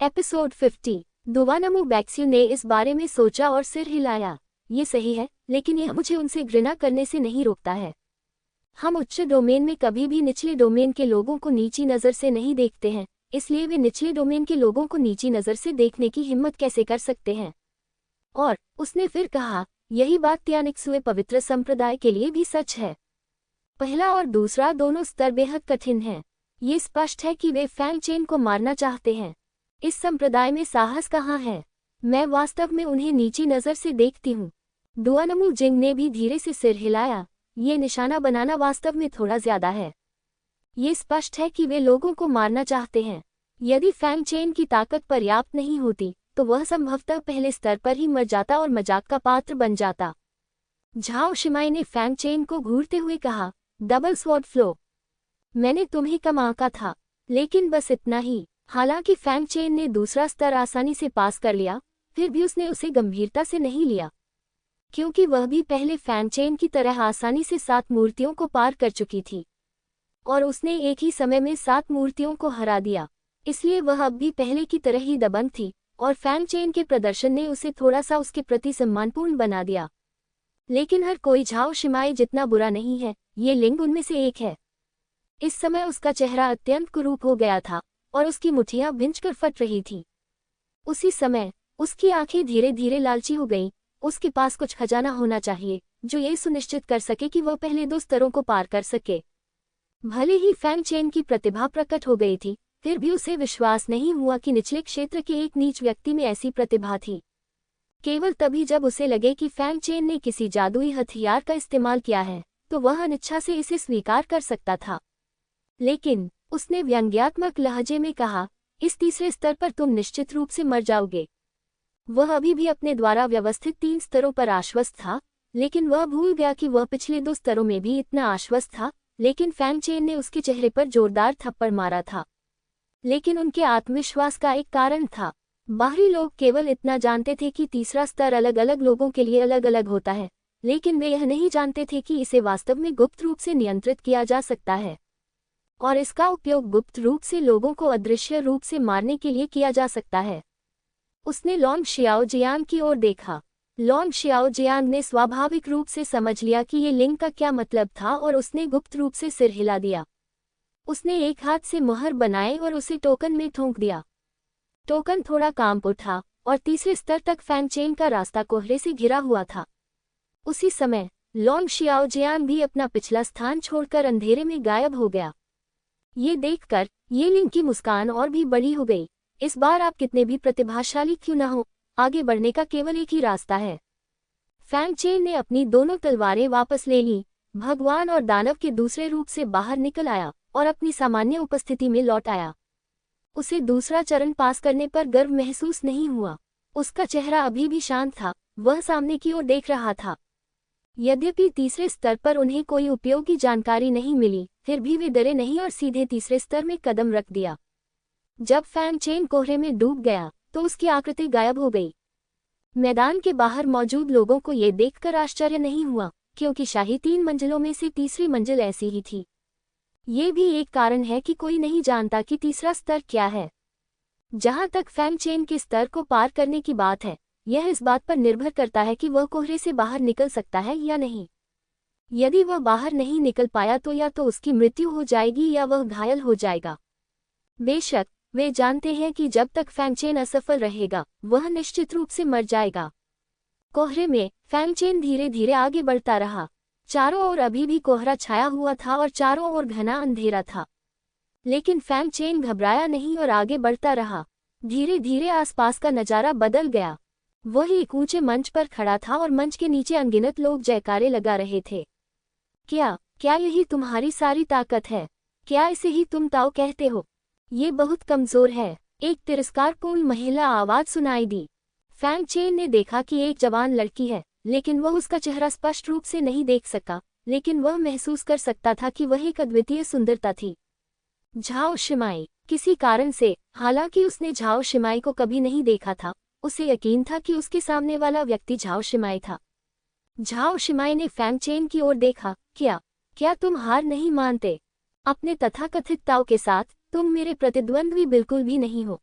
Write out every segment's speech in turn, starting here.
Episode 50। दुवानमू बैक्स्यू ने इस बारे में सोचा और सिर हिलाया। ये सही है, लेकिन यह मुझे उनसे घृणा करने से नहीं रोकता है। हम उच्च डोमेन में कभी भी निचले डोमेन के लोगों को नीची नज़र से नहीं देखते हैं, इसलिए वे निचले डोमेन के लोगों को नीची नज़र से देखने की हिम्मत कैसे कर सकते हैं। और उसने फिर कहा, यही बात त्यानिक्सुए पवित्र संप्रदाय के लिए भी सच है। पहला और दूसरा दोनों स्तर बेहद कठिन हैं। ये स्पष्ट है कि वे फैंग चेन को मारना चाहते हैं। इस संप्रदाय में साहस कहाँ है? मैं वास्तव में उन्हें नीची नज़र से देखती हूँ। दुआनमू जिंग ने भी धीरे से सिर हिलाया। ये निशाना बनाना वास्तव में थोड़ा ज्यादा है। ये स्पष्ट है कि वे लोगों को मारना चाहते हैं। यदि फैंग चेन की ताकत पर्याप्त नहीं होती तो वह संभवतः पहले स्तर पर ही मर जाता और मजाक का पात्र बन जाता। झाओ शिमाई ने फैंग चेन को घूरते हुए कहा, डबल स्वॉर्ड फ्लो। मैंने तुम्हें कम आंका था, लेकिन बस इतना ही। हालांकि फैंग चेन ने दूसरा स्तर आसानी से पास कर लिया, फिर भी उसने उसे गंभीरता से नहीं लिया, क्योंकि वह भी पहले फैंग चेन की तरह आसानी से 7 मूर्तियों को पार कर चुकी थी और उसने एक ही समय में 7 मूर्तियों को हरा दिया। इसलिए वह अब भी पहले की तरह ही दबंग थी और फैंग चेन के प्रदर्शन ने उसे थोड़ा सा उसके प्रति सम्मानपूर्ण बना दिया। लेकिन हर कोई झाओ शिमाई जितना बुरा नहीं है, ये लिंग उनमें से एक है। इस समय उसका चेहरा अत्यंत कुरूप हो गया था और उसकी मुठ्ठियां भिंचकर फट रही थीं। उसी समय उसकी आंखें धीरे धीरे लालची हो गईं। उसके पास कुछ खजाना होना चाहिए जो ये सुनिश्चित कर सके कि वह पहले 2 स्तरों को पार कर सके। भले ही फैंग चेन की प्रतिभा प्रकट हो गई थी, फिर भी उसे विश्वास नहीं हुआ कि निचले क्षेत्र के एक नीच व्यक्ति में ऐसी प्रतिभा थी। केवल तभी जब उसे लगे कि फैंग चेन ने किसी जादुई हथियार का इस्तेमाल किया है तो वह अनिच्छा से इसे स्वीकार कर सकता था। लेकिन उसने व्यंग्यात्मक लहजे में कहा, इस तीसरे स्तर पर तुम निश्चित रूप से मर जाओगे। वह अभी भी अपने द्वारा व्यवस्थित 3 स्तरों पर आश्वस्त था, लेकिन वह भूल गया कि वह पिछले 2 स्तरों में भी इतना आश्वस्त था। लेकिन फैंग चेन ने उसके चेहरे पर जोरदार थप्पड़ मारा था। लेकिन उनके आत्मविश्वास का एक कारण था। बाहरी लोग केवल इतना जानते थे कि तीसरा स्तर अलग अलग लोगों के लिए अलग अलग होता है, लेकिन वे यह नहीं जानते थे कि इसे वास्तव में गुप्त रूप से नियंत्रित किया जा सकता है और इसका उपयोग गुप्त रूप से लोगों को अदृश्य रूप से मारने के लिए किया जा सकता है। उसने लॉन्ग शियाओ जियांग की ओर देखा। लॉन्ग शियाओ जियांग ने स्वाभाविक रूप से समझ लिया कि ये लिंग का क्या मतलब था और उसने गुप्त रूप से सिर हिला दिया। उसने एक हाथ से मुहर बनाए और उसे टोकन में ठोंक दिया। टोकन थोड़ा कांप उठा और तीसरे स्तर तक फैंग चेन का रास्ता कोहरे से घिरा हुआ था। उसी समय लॉन्ग शियाओ जियांग भी अपना पिछला स्थान छोड़कर अंधेरे में गायब हो गया। ये देखकर ये लिंग की मुस्कान और भी बड़ी हो गई। इस बार आप कितने भी प्रतिभाशाली क्यों न हो, आगे बढ़ने का केवल एक ही रास्ता है। फैंग चेन ने अपनी दोनों तलवारें वापस ले लीं, भगवान और दानव के दूसरे रूप से बाहर निकल आया और अपनी सामान्य उपस्थिति में लौट आया। उसे दूसरा चरण पास करने पर गर्व महसूस नहीं हुआ। उसका चेहरा अभी भी शांत था, वह सामने की ओर देख रहा था। यद्यपि तीसरे स्तर पर उन्हें कोई उपयोगी जानकारी नहीं मिली, फिर भी वे डरे नहीं और सीधे तीसरे स्तर में कदम रख दिया। जब फैंग चेन कोहरे में डूब गया तो उसकी आकृति गायब हो गई। मैदान के बाहर मौजूद लोगों को ये देखकर आश्चर्य नहीं हुआ, क्योंकि शाही 3 मंजिलों में से तीसरी मंजिल ऐसी ही थी। ये भी एक कारण है कि कोई नहीं जानता कि तीसरा स्तर क्या है। जहां तक फैंग चेन के स्तर को पार करने की बात है, यह इस बात पर निर्भर करता है कि वह कोहरे से बाहर निकल सकता है या नहीं। यदि वह बाहर नहीं निकल पाया तो या तो उसकी मृत्यु हो जाएगी या वह घायल हो जाएगा। बेशक वे जानते हैं कि जब तक फैंग चेन असफल रहेगा वह निश्चित रूप से मर जाएगा। कोहरे में फैंग चेन धीरे धीरे आगे बढ़ता रहा। चारों ओर अभी भी कोहरा छाया हुआ था और चारों ओर घना अंधेरा था, लेकिन फैंग चेन घबराया नहीं और आगे बढ़ता रहा। धीरे धीरे आसपास का नजारा बदल गया। वह एक ऊंचे मंच पर खड़ा था और मंच के नीचे अनगिनत लोग जयकारे लगा रहे थे। क्या यही तुम्हारी सारी ताकत है? क्या इसे ही तुम ताओ कहते हो? ये बहुत कमजोर है, एक तिरस्कारपूर्ण महिला आवाज सुनाई दी। फैंग चेन ने देखा कि एक जवान लड़की है, लेकिन वह उसका चेहरा स्पष्ट रूप से नहीं देख सका, लेकिन वह महसूस कर सकता था कि वह एक अद्वितीय सुंदरता थी। झाओ शिमाई। किसी कारण से, हालांकि उसने झाओ शिमाई को कभी नहीं देखा था, उसे यकीन था कि उसके सामने वाला व्यक्ति झाओ शिमाई था। झाओ शिमाई ने फैंग चेन की ओर देखा। क्या तुम हार नहीं मानते? अपने तथाकथित ताओ के साथ तुम मेरे प्रतिद्वंद्वी बिल्कुल भी नहीं हो।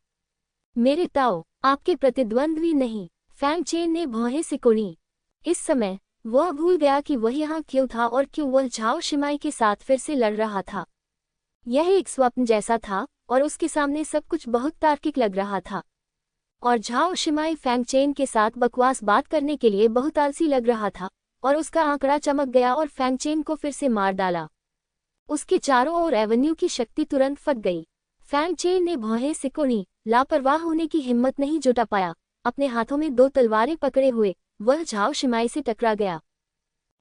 मेरे ताओ, आपके प्रतिद्वंद्वी नहीं, फैंग चेन ने भौहें सिकुड़ी। इस समय वह भूल गया कि वह यहाँ क्यों था और क्यों वह झाओ शिमाई के साथ फिर से लड़ रहा था। यह एक स्वप्न जैसा था और उसके सामने सब कुछ बहुत तार्किक लग रहा था। और झाओ शिमाई फैंग चेन के साथ बकवास बात करने के लिए बहुत आलसी लग रहा था और उसका आंकड़ा चमक गया और फैंग चेन को फिर से मार डाला। उसके चारों ओर एवेन्यू की शक्ति तुरंत फट गई। फैंग चेन ने भौहें सिकोड़ी, लापरवाह होने की हिम्मत नहीं जुटा पाया। अपने हाथों में 2 तलवारें पकड़े हुए वह झाओ शिमाई से टकरा गया।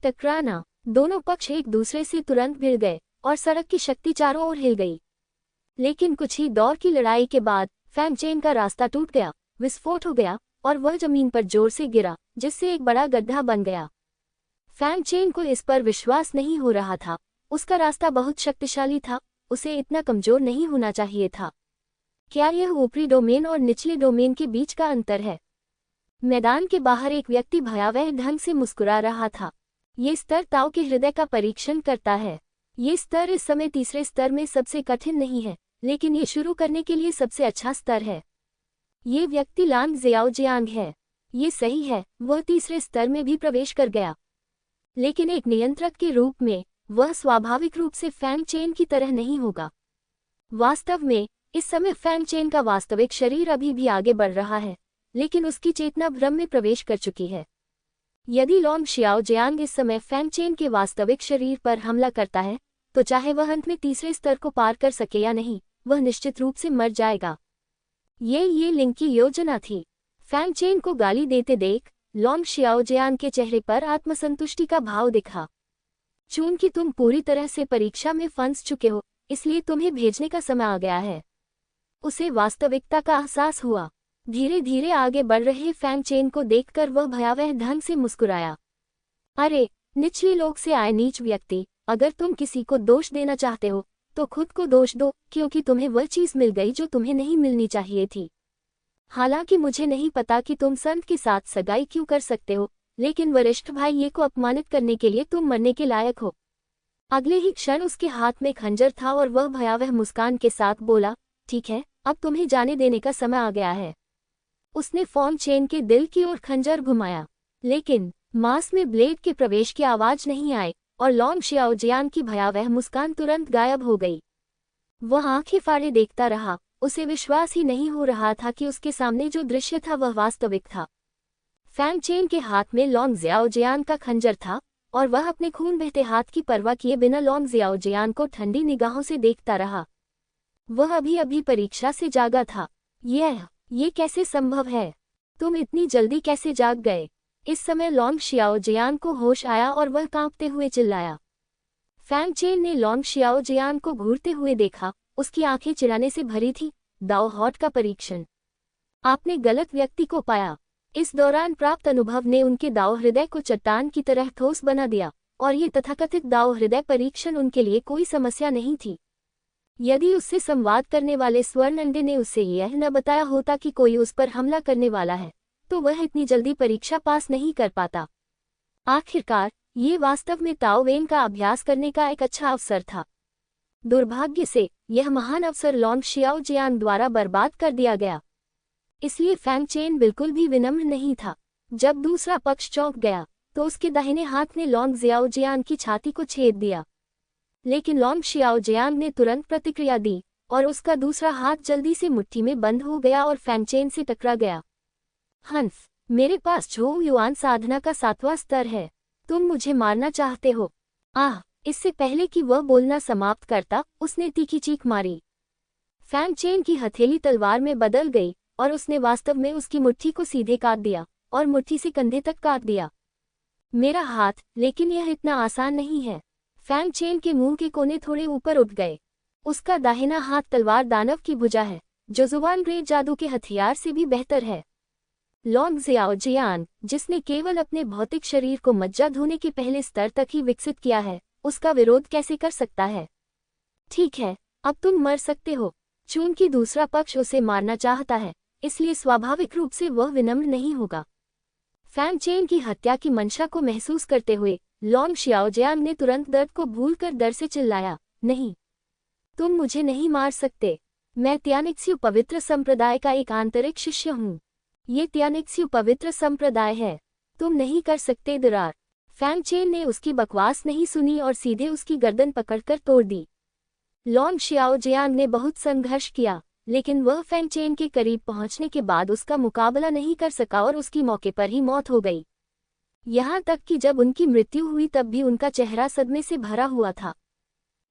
टकराना, दोनों पक्ष एक दूसरे से तुरंत भिड़ गए और सड़क की शक्ति चारों ओर हिल गई। लेकिन कुछ ही दौर की लड़ाई के बाद फैंग चेन का रास्ता टूट गया, विस्फोट हो गया और वह जमीन पर जोर से गिरा, जिससे एक बड़ा गड्ढा बन गया। फैंग चेन को इस पर विश्वास नहीं हो रहा था। उसका रास्ता बहुत शक्तिशाली था, उसे इतना कमजोर नहीं होना चाहिए था। क्या यह ऊपरी डोमेन और निचले डोमेन के बीच का अंतर है? मैदान के बाहर एक व्यक्ति भयावह ढंग से मुस्कुरा रहा था। ये स्तर ताओ के हृदय का परीक्षण करता है। ये स्तर इस समय तीसरे स्तर में सबसे कठिन नहीं है, लेकिन ये शुरू करने के लिए सबसे अच्छा स्तर है। ये व्यक्ति लांग ज़ियाओजियांग है। ये सही है, वह तीसरे स्तर में भी प्रवेश कर गया। लेकिन एक नियंत्रक के रूप में वह स्वाभाविक रूप से फैंग चेन की तरह नहीं होगा। वास्तव में इस समय फैंग चेन का वास्तविक शरीर अभी भी आगे बढ़ रहा है, लेकिन उसकी चेतना भ्रम में प्रवेश कर चुकी है। यदि लॉन्ग ज़ियाओजियांग इस समय फैंग चेन के वास्तविक शरीर पर हमला करता है, तो चाहे वह अंत में तीसरे स्तर को पार कर सके या नहीं, वह निश्चित रूप से मर जाएगा। ये लिंग की योजना थी। फैंग चेन को गाली देते देख लॉन्ग ज़ियाओजियांग के चेहरे पर आत्मसंतुष्टि का भाव दिखा। चूंकि तुम पूरी तरह से परीक्षा में फंस चुके हो, इसलिए तुम्हें भेजने का समय आ गया है। उसे वास्तविकता का एहसास हुआ। धीरे धीरे आगे बढ़ रहे फैंग चेन को देखकर वह भयावह ढंग से मुस्कुराया। अरे निचले लोक से आए नीच व्यक्ति, अगर तुम किसी को दोष देना चाहते हो तो खुद को दोष दो, क्योंकि तुम्हें वह चीज मिल गई जो तुम्हें नहीं मिलनी चाहिए थी। हालांकि मुझे नहीं पता कि तुम संत के साथ सगाई क्यों कर सकते हो, लेकिन वरिष्ठ भाई ये को अपमानित करने के लिए तुम मरने के लायक हो। अगले ही क्षण उसके हाथ में खंजर था और वह भयावह मुस्कान के साथ बोला, ठीक है, अब तुम्हें जाने देने का समय आ गया है। उसने फैंग चेन के दिल की ओर खंजर घुमाया, लेकिन मांस में ब्लेड के प्रवेश की आवाज नहीं आई और लॉन्ग ज़ियाओजियांग की भयावह मुस्कान तुरंत गायब हो गई। वह आंखें फाड़े देखता रहा। उसे विश्वास ही नहीं हो रहा था कि उसके सामने जो दृश्य था वह वास्तविक था। फैंग चेन के हाथ में लॉन्ग ज़ियाओजियांग का खंजर था और वह अपने खून बहते हाथ की परवाह किए बिना लॉन्ग ज़ियाओजियांग को ठंडी निगाहों से देखता रहा। वह अभी अभी परीक्षा से जागा था। ये कैसे संभव है? तुम इतनी जल्दी कैसे जाग गए? इस समय लॉन्ग ज़ियाओजियांग को होश आया और वह कांपते हुए चिल्लाया। फैंग चेन ने लॉन्ग ज़ियाओजियांग को घूरते हुए देखा। उसकी आंखें चिढ़ाने से भरी थी। दाओ हॉट का परीक्षण। आपने गलत व्यक्ति को पाया। इस दौरान प्राप्त अनुभव ने उनके दाओ हृदय को चट्टान की तरह ठोस बना दिया और ये तथाकथित दाओ हृदय परीक्षण उनके लिए कोई समस्या नहीं थी। यदि उससे संवाद करने वाले स्वर्ण अंडे ने उसे यह न बताया होता कि कोई उस पर हमला करने वाला है, तो वह इतनी जल्दी परीक्षा पास नहीं कर पाता। आखिरकार ये वास्तव में ताओ वेन का अभ्यास करने का एक अच्छा अवसर था। दुर्भाग्य से यह महान अवसर लॉन्ग ज़ियाओजियांग द्वारा बर्बाद कर दिया गया। इसलिए फैंग चेन बिल्कुल भी विनम्र नहीं था। जब दूसरा पक्ष चौंक गया तो उसके दाहिने हाथ ने लॉन्ग ज़ियाओजियांग की छाती को छेद दिया, लेकिन लॉन्ग ज़ियाओजियांग ने तुरंत प्रतिक्रिया दी और उसका दूसरा हाथ जल्दी से मुट्ठी में बंद हो गया और फैंग चेन से टकरा गया। हंस, मेरे पास झोउ युआन साधना का 7वां स्तर है। तुम मुझे मारना चाहते हो? आह! इससे पहले कि वह बोलना समाप्त करता, उसने तीखी चीख मारी। फैंग चेन की हथेली तलवार में बदल गई और उसने वास्तव में उसकी मुट्ठी को सीधे काट दिया और मुट्ठी से कंधे तक काट दिया। मेरा हाथ, लेकिन यह इतना आसान नहीं है। फैंग चेन के मुंह के कोने थोड़े ऊपर उठ गए। उसका दाहिना हाथ तलवार दानव की भुजा है, जो जुबान ग्रेट जादू के हथियार से भी बेहतर है। लॉन्ग ज़ियाओजियांग, जिसने केवल अपने भौतिक शरीर को मज्जा धोने के पहले स्तर तक ही विकसित किया है, उसका विरोध कैसे कर सकता है? ठीक है, अब तुम मर सकते हो। चूंकि दूसरा पक्ष उसे मारना चाहता है, इसलिए स्वाभाविक रूप से वह विनम्र नहीं होगा। फैंग चेन की हत्या की मंशा को महसूस करते हुए लॉन्ग ज़ियाओजियांग ने तुरंत दर्द को भूलकर डर से चिल्लाया, नहीं, तुम मुझे नहीं मार सकते। मैं त्यानिक्स्यू पवित्र संप्रदाय का एक आंतरिक शिष्य हूँ। ये त्यानिक्स्यू पवित्र संप्रदाय है। तुम नहीं कर सकते दरार। फैंग चेन ने उसकी बकवास नहीं सुनी और सीधे उसकी गर्दन पकड़कर तोड़ दी। लॉन्ग शियाओ जियांग ने बहुत संघर्ष किया, लेकिन वह फैंग चेन के करीब पहुंचने के बाद उसका मुकाबला नहीं कर सका और उसकी मौके पर ही मौत हो गई। यहाँ तक कि जब उनकी मृत्यु हुई तब भी उनका चेहरा सदमे से भरा हुआ था।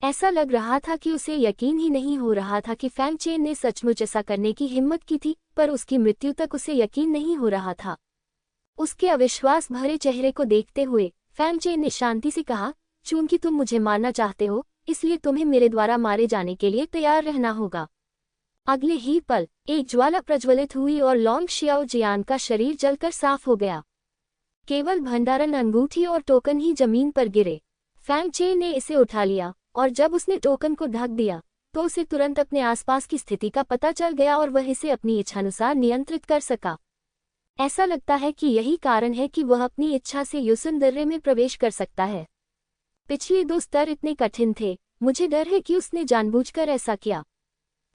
ऐसा लग रहा था कि उसे यकीन ही नहीं हो रहा था कि फैंग चेन ने सचमुच ऐसा करने की हिम्मत की थी, पर उसकी मृत्यु तक उसे यकीन नहीं हो रहा था। उसके अविश्वास भरे चेहरे को देखते हुए फैंग चेन ने शांति से कहा, चूंकि तुम मुझे मारना चाहते हो, इसलिए तुम्हें मेरे द्वारा मारे जाने के लिए तैयार रहना होगा। अगले ही पल एक ज्वाला प्रज्वलित हुई और लॉन्ग शियाओ जियान का शरीर जलकर साफ हो गया। केवल भंडारण अंगूठी और टोकन ही जमीन पर गिरे। फैंग चेन ने इसे उठा लिया और जब उसने टोकन को ढक दिया तो उसे तुरंत अपने आसपास की स्थिति का पता चल गया और वह इसे अपनी इच्छानुसार नियंत्रित कर सका। ऐसा लगता है कि यही कारण है कि वह अपनी इच्छा से युसन दर्रे में प्रवेश कर सकता है। पिछले 2 स्तर इतने कठिन थे, मुझे डर है कि उसने जानबूझकर ऐसा किया।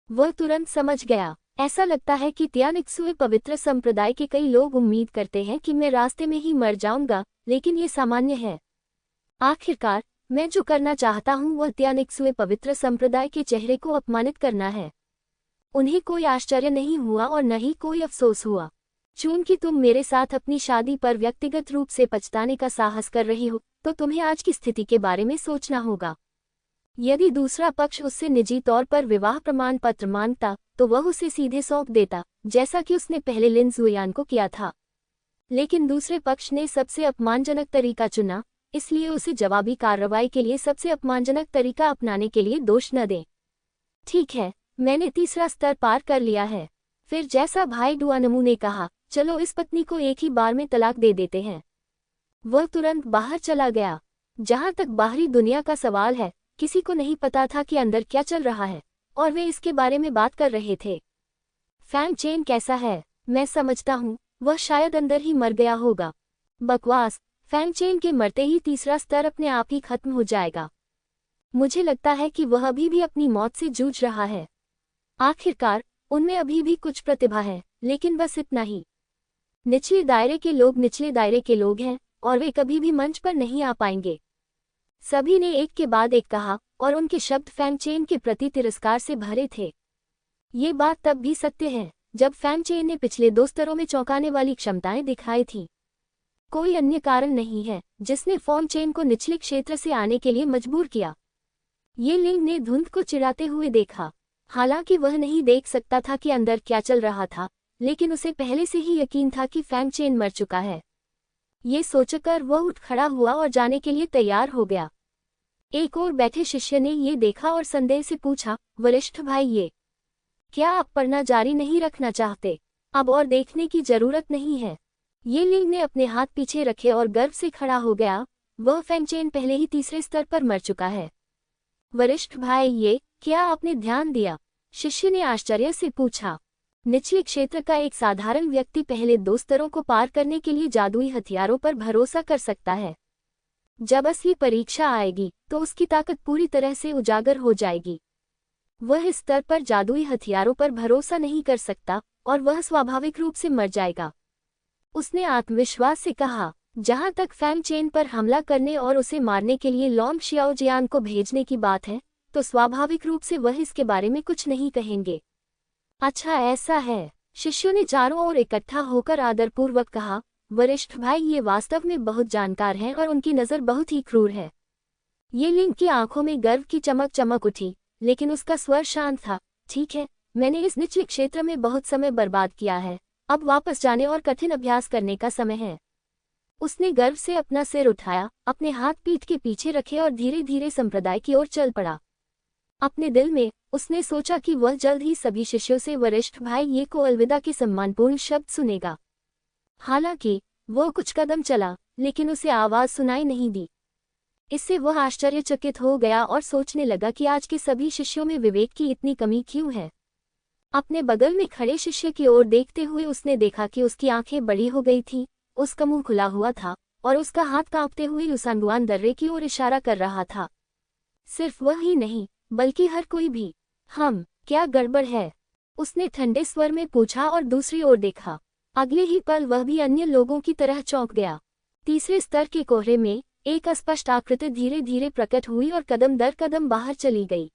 वह तुरंत समझ गया। ऐसा लगता है कि त्यानिक्स्यू पवित्र संप्रदाय के कई लोग उम्मीद करते हैं कि मैं रास्ते में ही मर जाऊंगा, लेकिन ये सामान्य है। आखिरकार मैं जो करना चाहता हूं वह त्यानिक्स्यू पवित्र संप्रदाय के चेहरे को अपमानित करना है। उन्हें कोई आश्चर्य नहीं हुआ और न ही कोई अफसोस हुआ। चूंकि तुम मेरे साथ अपनी शादी पर व्यक्तिगत रूप से पछताने का साहस कर रही हो, तो तुम्हें आज की स्थिति के बारे में सोचना होगा। यदि दूसरा पक्ष उससे निजी तौर पर विवाह प्रमाण पत्र मांगता तो वह उसे सीधे सौंप देता, जैसा कि उसने पहले लिन जुयान को किया था। लेकिन दूसरे पक्ष ने सबसे अपमानजनक तरीका चुना, इसलिए उसे जवाबी कार्रवाई के लिए सबसे अपमानजनक तरीका अपनाने के लिए दोष न दें। ठीक है, मैंने तीसरा स्तर पार कर लिया है। फिर जैसा भाई डुआनमू ने कहा, चलो इस पत्नी को एक ही बार में तलाक दे देते हैं। वह तुरंत बाहर चला गया। जहां तक बाहरी दुनिया का सवाल है, किसी को नहीं पता था कि अंदर क्या चल रहा है, और वे इसके बारे में बात कर रहे थे। फैंग चेन कैसा है? मैं समझता हूँ वह शायद अंदर ही मर गया होगा। बकवास। फैंग चेन के मरते ही तीसरा स्तर अपने आप ही खत्म हो जाएगा। मुझे लगता है कि वह अभी भी अपनी मौत से जूझ रहा है। आखिरकार उनमें अभी भी कुछ प्रतिभा है, लेकिन बस इतना ही। निचले दायरे के लोग निचले दायरे के लोग हैं और वे कभी भी मंच पर नहीं आ पाएंगे। सभी ने एक के बाद एक कहा और उनके शब्द फैंग चेन के प्रति तिरस्कार से भरे थे। ये बात तब भी सत्य है जब फैंग चेन ने पिछले 2 स्तरों में चौंकाने वाली क्षमताएं दिखाई थीं। कोई अन्य कारण नहीं है जिसने फैंग चेन को निचले क्षेत्र से आने के लिए मजबूर किया। ये लिंग ने धुंध को चिढ़ाते हुए देखा। हालांकि वह नहीं देख सकता था कि अंदर क्या चल रहा था, लेकिन उसे पहले से ही यकीन था कि फैंग चेन मर चुका है। ये सोचकर वह उठ खड़ा हुआ और जाने के लिए तैयार हो गया। एक और बैठे शिष्य ने ये देखा और संदेह से पूछा, वरिष्ठ भाई, ये क्या आप पढ़ना जारी नहीं रखना चाहते? अब और देखने की जरूरत नहीं है। ये लिंग ने अपने हाथ पीछे रखे और गर्व से खड़ा हो गया। वह फैंग चेन पहले ही तीसरे स्तर पर मर चुका है। वरिष्ठ भाई, ये क्या आपने ध्यान दिया? शिष्य ने आश्चर्य से पूछा। निचले क्षेत्र का एक साधारण व्यक्ति पहले 2 स्तरों को पार करने के लिए जादुई हथियारों पर भरोसा कर सकता है। जब असली परीक्षा आएगी तो उसकी ताकत पूरी तरह से उजागर हो जाएगी। वह इस स्तर पर जादुई हथियारों पर भरोसा नहीं कर सकता और वह स्वाभाविक रूप से मर जाएगा। उसने आत्मविश्वास से कहा। जहां तक फैंग चेन पर हमला करने और उसे मारने के लिए लॉन्ग शियाओ जियान को भेजने की बात है, तो स्वाभाविक रूप से वह इसके बारे में कुछ नहीं कहेंगे। अच्छा ऐसा है। शिष्यों ने चारों ओर इकट्ठा होकर आदरपूर्वक कहा, वरिष्ठ भाई, ये वास्तव में बहुत जानकार हैं और उनकी नज़र बहुत ही क्रूर है। ये लिंग की आंखों में गर्व की चमक चमक उठी, लेकिन उसका स्वर शांत था। ठीक है, मैंने इस निचले क्षेत्र में बहुत समय बर्बाद किया है। अब वापस जाने और कठिन अभ्यास करने का समय है। उसने गर्व से अपना सिर उठाया, अपने हाथ पीठ के पीछे रखे और धीरे धीरे संप्रदाय की ओर चल पड़ा। अपने दिल में उसने सोचा कि वह जल्द ही सभी शिष्यों से वरिष्ठ भाई ये को अलविदा के सम्मानपूर्ण शब्द सुनेगा। हालांकि वह कुछ कदम चला, लेकिन उसे आवाज सुनाई नहीं दी। इससे वह आश्चर्यचकित हो गया और सोचने लगा कि आज के सभी शिष्यों में विवेक की इतनी कमी क्यों है। अपने बगल में खड़े शिष्य की ओर देखते हुए उसने देखा कि उसकी आंखें बड़ी हो गई थीं, उसका मुंह खुला हुआ था और उसका हाथ कांपते हुए युसांगुआन दर्रे की ओर इशारा कर रहा था। सिर्फ वह ही नहीं, बल्कि हर कोई भी। क्या गड़बड़ है? उसने ठंडे स्वर में पूछा और दूसरी ओर देखा। अगले ही पल वह भी अन्य लोगों की तरह चौंक गया। तीसरे स्तर के कोहरे में एक अस्पष्ट आकृति धीरे धीरे प्रकट हुई और कदम दर कदम बाहर चली गई।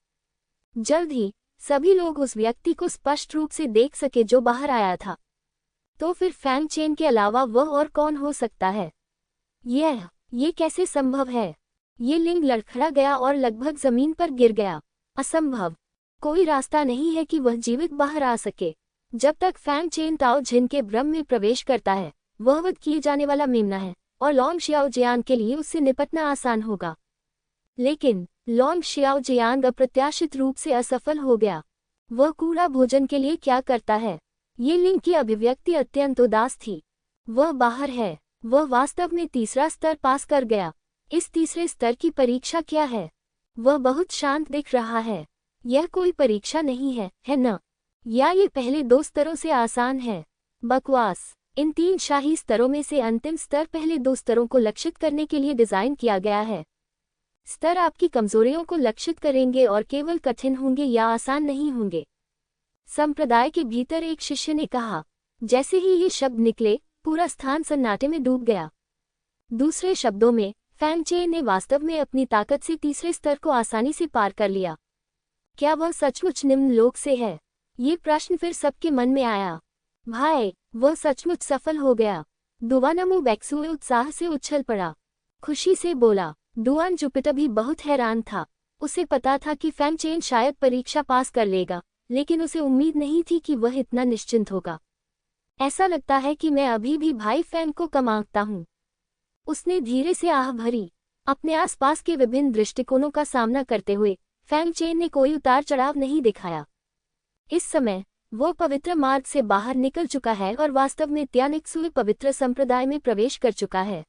जल्द ही सभी लोग उस व्यक्ति को स्पष्ट रूप से देख सके जो बाहर आया था। तो फिर फैंग चेन के अलावा वह और कौन हो सकता है? ये कैसे संभव है? ये लिंग लड़खड़ा गया और लगभग जमीन पर गिर गया। असंभव। कोई रास्ता नहीं है कि वह जीवित बाहर आ सके। जब तक फैंग चेन ताओ जिन के ब्रह्म में प्रवेश करता है, वह वध किए जाने वाला मेमना है और लॉन्ग शियाओ जियान के लिए उससे निपटना आसान होगा। लेकिन लॉन्ग शियाओ जियान अप्रत्याशित रूप से असफल हो गया। वह कूड़ा भोजन के लिए क्या करता है? ये लिंग की अभिव्यक्ति अत्यंत उदास थी। वह बाहर है। वह वास्तव में तीसरा स्तर पास कर गया। इस तीसरे स्तर की परीक्षा क्या है? वह बहुत शांत दिख रहा है। यह कोई परीक्षा नहीं है न? या ये पहले 2 स्तरों से आसान है? बकवास। इन 3 शाही स्तरों में से अंतिम स्तर पहले 2 स्तरों को लक्षित करने के लिए डिजाइन किया गया है। स्तर आपकी कमजोरियों को लक्षित करेंगे और केवल कठिन होंगे या आसान नहीं होंगे। संप्रदाय के भीतर एक शिष्य ने कहा। जैसे ही ये शब्द निकले, पूरा स्थान सन्नाटे में डूब गया। दूसरे शब्दों में, फैंग चेन ने वास्तव में अपनी ताकत से तीसरे स्तर को आसानी से पार कर लिया। क्या वह सचमुच निम्न लोक से है? ये प्रश्न फिर सबके मन में आया। भाई, वह सचमुच सफल हो गया। दुवानामू बैक्सुए उत्साह से उछल पड़ा। खुशी से बोला। डुआन जुपिटर भी बहुत हैरान था। उसे पता था कि फैंग चेन शायद परीक्षा पास कर लेगा, लेकिन उसे उम्मीद नहीं थी कि वह इतना निश्चिंत होगा। ऐसा लगता है कि मैं अभी भी भाई फैंग को कम आंकता हूँ। उसने धीरे से आह भरी। अपने आसपास के विभिन्न दृष्टिकोणों का सामना करते हुए फैंग चेन ने कोई उतार चढ़ाव नहीं दिखाया। इस समय वो पवित्र मार्ग से बाहर निकल चुका है और वास्तव में त्यानिक्सुए पवित्र संप्रदाय में प्रवेश कर चुका है।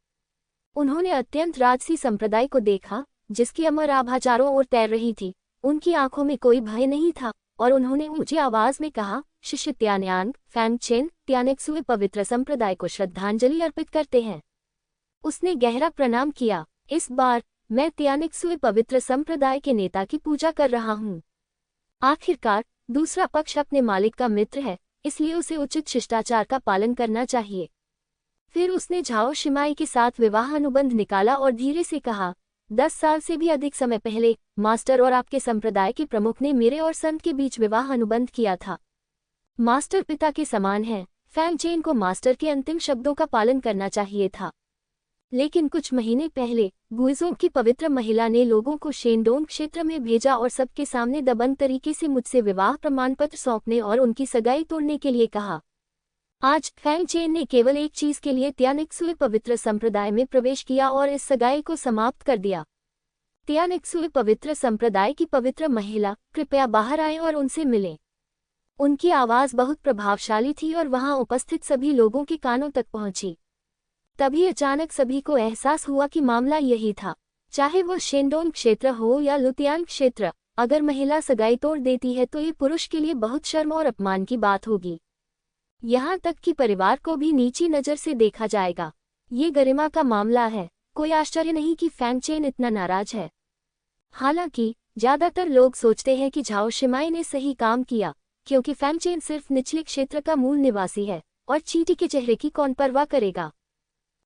उन्होंने अत्यंत राजसी संप्रदाय को देखा, जिसकी अमर आभा चारों ओर तैर रही थी। उनकी आंखों में कोई भय नहीं था और उन्होंने ऊंची आवाज में कहा, शिष्य त्यान्यांग, फैंग चेन, त्यानिक्सुए पवित्र संप्रदाय को श्रद्धांजलि अर्पित करते हैं। उसने गहरा प्रणाम किया। इस बार मैं त्यानिक्सुए पवित्र संप्रदाय के नेता की पूजा कर रहा हूँ। आखिरकार दूसरा पक्ष अपने मालिक का मित्र है, इसलिए उसे उचित शिष्टाचार का पालन करना चाहिए। फिर उसने झाओ शिमाई के साथ विवाह अनुबंध निकाला और धीरे से कहा, 10 साल से भी अधिक समय पहले मास्टर और आपके संप्रदाय के प्रमुख ने मेरे और संत के बीच विवाह अनुबंध किया था। मास्टर पिता के समान है। फैंग चेन को मास्टर के अंतिम शब्दों का पालन करना चाहिए था। लेकिन कुछ महीने पहले गुइजों की पवित्र महिला ने लोगों को शेनडोंग क्षेत्र में भेजा और सबके सामने दबंग तरीके से मुझसे विवाह प्रमाण पत्र सौंपने और उनकी सगाई तोड़ने के लिए कहा। आज फैंग चेन ने केवल एक चीज के लिए त्यानिक्सुए पवित्र संप्रदाय में प्रवेश किया और इस सगाई को समाप्त कर दिया। त्यानिक्सुए पवित्र संप्रदाय की पवित्र महिला, कृपया बाहर आएं और उनसे मिलें। उनकी आवाज बहुत प्रभावशाली थी और वहां उपस्थित सभी लोगों के कानों तक पहुंची। तभी अचानक सभी को एहसास हुआ कि मामला यही था। चाहे वो शेनडोंग क्षेत्र हो या लुतियान क्षेत्र, अगर महिला सगाई तोड़ देती है तो ये पुरुष के लिए बहुत शर्म और अपमान की बात होगी। यहाँ तक कि परिवार को भी नीची नज़र से देखा जाएगा। ये गरिमा का मामला है। कोई आश्चर्य नहीं कि फैंग चेन इतना नाराज है। हालांकि ज्यादातर लोग सोचते हैं कि झाओ शिमाई ने सही काम किया, क्योंकि फैंग चेन सिर्फ निचले क्षेत्र का मूल निवासी है और चींटी के चेहरे की कौन परवाह करेगा।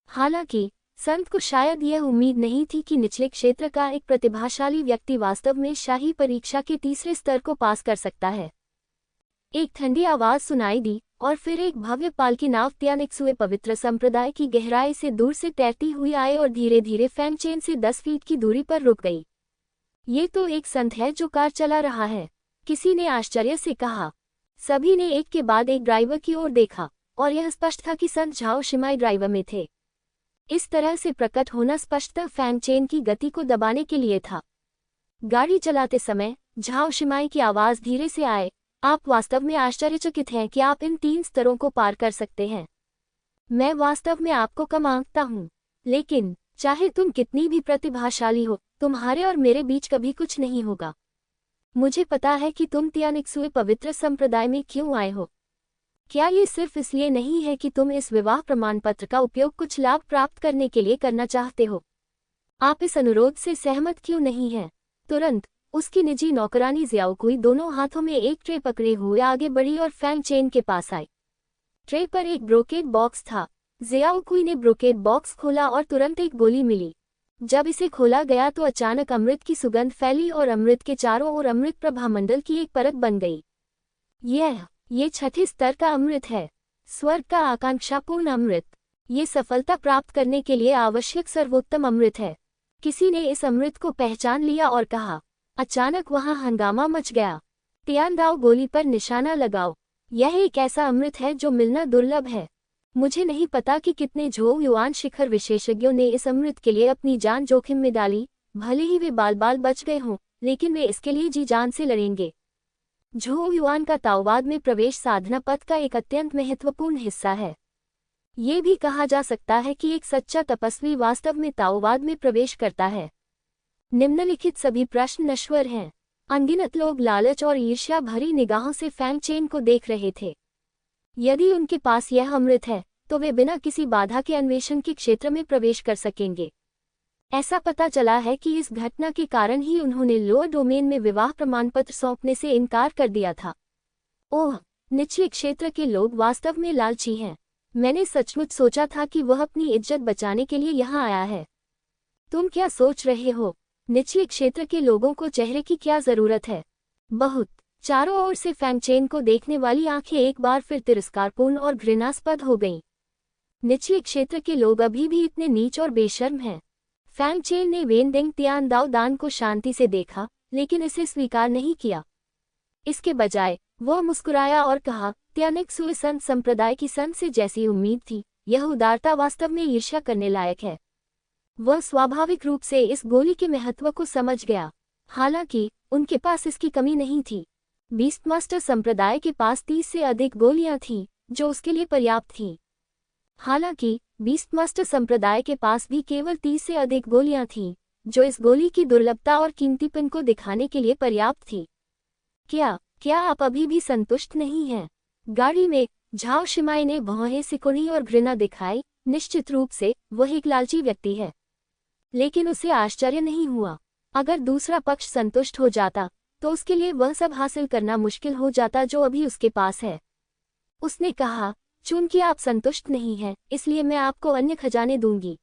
हालांकि संत को शायद यह उम्मीद नहीं थी कि निचले क्षेत्र का एक प्रतिभाशाली व्यक्ति वास्तव में शाही परीक्षा के तीसरे स्तर को पास कर सकता है। एक ठंडी आवाज सुनाई दी और फिर एक भव्य पालकी नाव त्यानिक्सुए पवित्र संप्रदाय की गहराई से दूर से तैरती हुई आई और धीरे धीरे फैंग चेन से 10 फीट की दूरी पर रुक गई। ये तो एक संत है जो कार चला रहा है, किसी ने आश्चर्य से कहा। सभी ने एक के बाद एक ड्राइवर की ओर देखा और यह स्पष्ट था कि संत झाओ शिमाई ड्राइवर में थे। इस तरह से प्रकट होना स्पष्टतः फैंग चेन की गति को दबाने के लिए था। गाड़ी चलाते समय झाओ शिमाई की आवाज धीरे से आए, आप वास्तव में आश्चर्यचकित हैं कि आप इन 3 स्तरों को पार कर सकते हैं। मैं वास्तव में आपको कम आंकता हूँ, लेकिन चाहे तुम कितनी भी प्रतिभाशाली हो, तुम्हारे और मेरे बीच कभी कुछ नहीं होगा। मुझे पता है कि तुम त्यानिक्सुए पवित्र संप्रदाय में क्यों आए हो। क्या ये सिर्फ इसलिए नहीं है कि तुम इस विवाह प्रमाण पत्र का उपयोग कुछ लाभ प्राप्त करने के लिए करना चाहते हो? आप इस अनुरोध से सहमत क्यों नहीं हैं? तुरंत उसकी निजी नौकरानी ज़ियाओकुई दोनों हाथों में एक ट्रे पकड़े हुए आगे बढ़ी और फैंग चेन के पास आई। ट्रे पर एक ब्रोकेड बॉक्स था। ज़ियाओकुई ने ब्रोकेड बॉक्स खोला और तुरंत एक गोली मिली। जब इसे खोला गया तो अचानक अमृत की सुगंध फैली और अमृत के चारों ओर अमृत प्रभामंडल की एक परत बन गई। ये छठे स्तर का अमृत है, स्वर्ग का आकांक्षापूर्ण अमृत। ये सफलता प्राप्त करने के लिए आवश्यक सर्वोत्तम अमृत है। किसी ने इस अमृत को पहचान लिया और कहा। अचानक वहां हंगामा मच गया। तियानदाओ गोली पर निशाना लगाओ। यह एक ऐसा अमृत है जो मिलना दुर्लभ है। मुझे नहीं पता कि कितने झोउ युआन शिखर विशेषज्ञों ने इस अमृत के लिए अपनी जान जोखिम में डाली। भले ही वे बाल बाल बच गए हों, लेकिन वे इसके लिए जी जान से लड़ेंगे। झोउ युआन का ताओवाद में प्रवेश साधना पथ का एक अत्यंत महत्वपूर्ण हिस्सा है। ये भी कहा जा सकता है कि एक सच्चा तपस्वी वास्तव में ताओवाद में प्रवेश करता है। निम्नलिखित सभी प्रश्न नश्वर हैं। अनगिनत लोग लालच और ईर्ष्या भरी निगाहों से फैंग चेन को देख रहे थे। यदि उनके पास यह अमृत है तो वे बिना किसी बाधा के अन्वेषण के क्षेत्र में प्रवेश कर सकेंगे। ऐसा पता चला है कि इस घटना के कारण ही उन्होंने लोअर डोमेन में विवाह प्रमाणपत्र सौंपने से इनकार कर दिया था। ओह, निचले क्षेत्र के लोग वास्तव में लालची हैं। मैंने सचमुच सोचा था कि वह अपनी इज्जत बचाने के लिए यहाँ आया है। तुम क्या सोच रहे हो? निचले क्षेत्र के लोगों को चेहरे की क्या जरूरत है? बहुत। चारों ओर से फैंग चेन को देखने वाली आंखें एक बार फिर तिरस्कारपूर्ण और घृणास्पद हो गईं। निचले क्षेत्र के लोग अभी भी इतने नीच और बेशर्म हैं। फैंग चेन ने वेनडेंग तियानदाओ दान को शांति से देखा, लेकिन इसे स्वीकार नहीं किया। इसके बजाय वह मुस्कुराया और कहा, त्यानिक्सुई संत संप्रदाय की संत से जैसी उम्मीद थी, यह उदारता वास्तव में ईर्ष्या करने लायक है। वह स्वाभाविक रूप से इस गोली के महत्व को समझ गया। हालांकि उनके पास इसकी कमी नहीं थी। बीस्टमास्टर संप्रदाय के पास 30 से अधिक गोलियां थीं, जो उसके लिए पर्याप्त थीं। हालांकि बीस्टमास्टर संप्रदाय के पास भी केवल 30 से अधिक गोलियां थीं, जो इस गोली की दुर्लभता और कीमतीपन को दिखाने के लिए पर्याप्त थी। क्या आप अभी भी संतुष्ट नहीं हैं? गाड़ी में झाओ शिमाई ने भौहें सिकुड़ी और घृणा दिखाई। निश्चित रूप से वह एक लालची व्यक्ति है, लेकिन उसे आश्चर्य नहीं हुआ। अगर दूसरा पक्ष संतुष्ट हो जाता तो उसके लिए वह सब हासिल करना मुश्किल हो जाता जो अभी उसके पास है। उसने कहा, चूंकि आप संतुष्ट नहीं हैं, इसलिए मैं आपको अन्य खजाने दूंगी।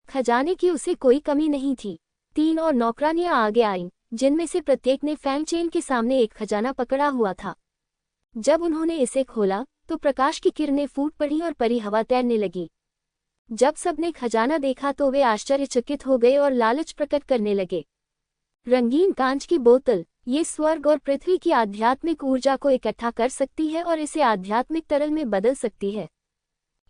खजाने की उसे कोई कमी नहीं थी। 3 और नौकरानियां आगे आईं, जिनमें से प्रत्येक ने फैंग चेन के सामने एक खजाना पकड़ा हुआ था। जब उन्होंने इसे खोला तो प्रकाश की किरणें फूट पड़ी और परी हवा तैरने लगी। जब सबने खजाना देखा तो वे आश्चर्यचकित हो गए और लालच प्रकट करने लगे। रंगीन कांच की बोतल, ये स्वर्ग और पृथ्वी की आध्यात्मिक ऊर्जा को इकट्ठा कर सकती है और इसे आध्यात्मिक तरल में बदल सकती है।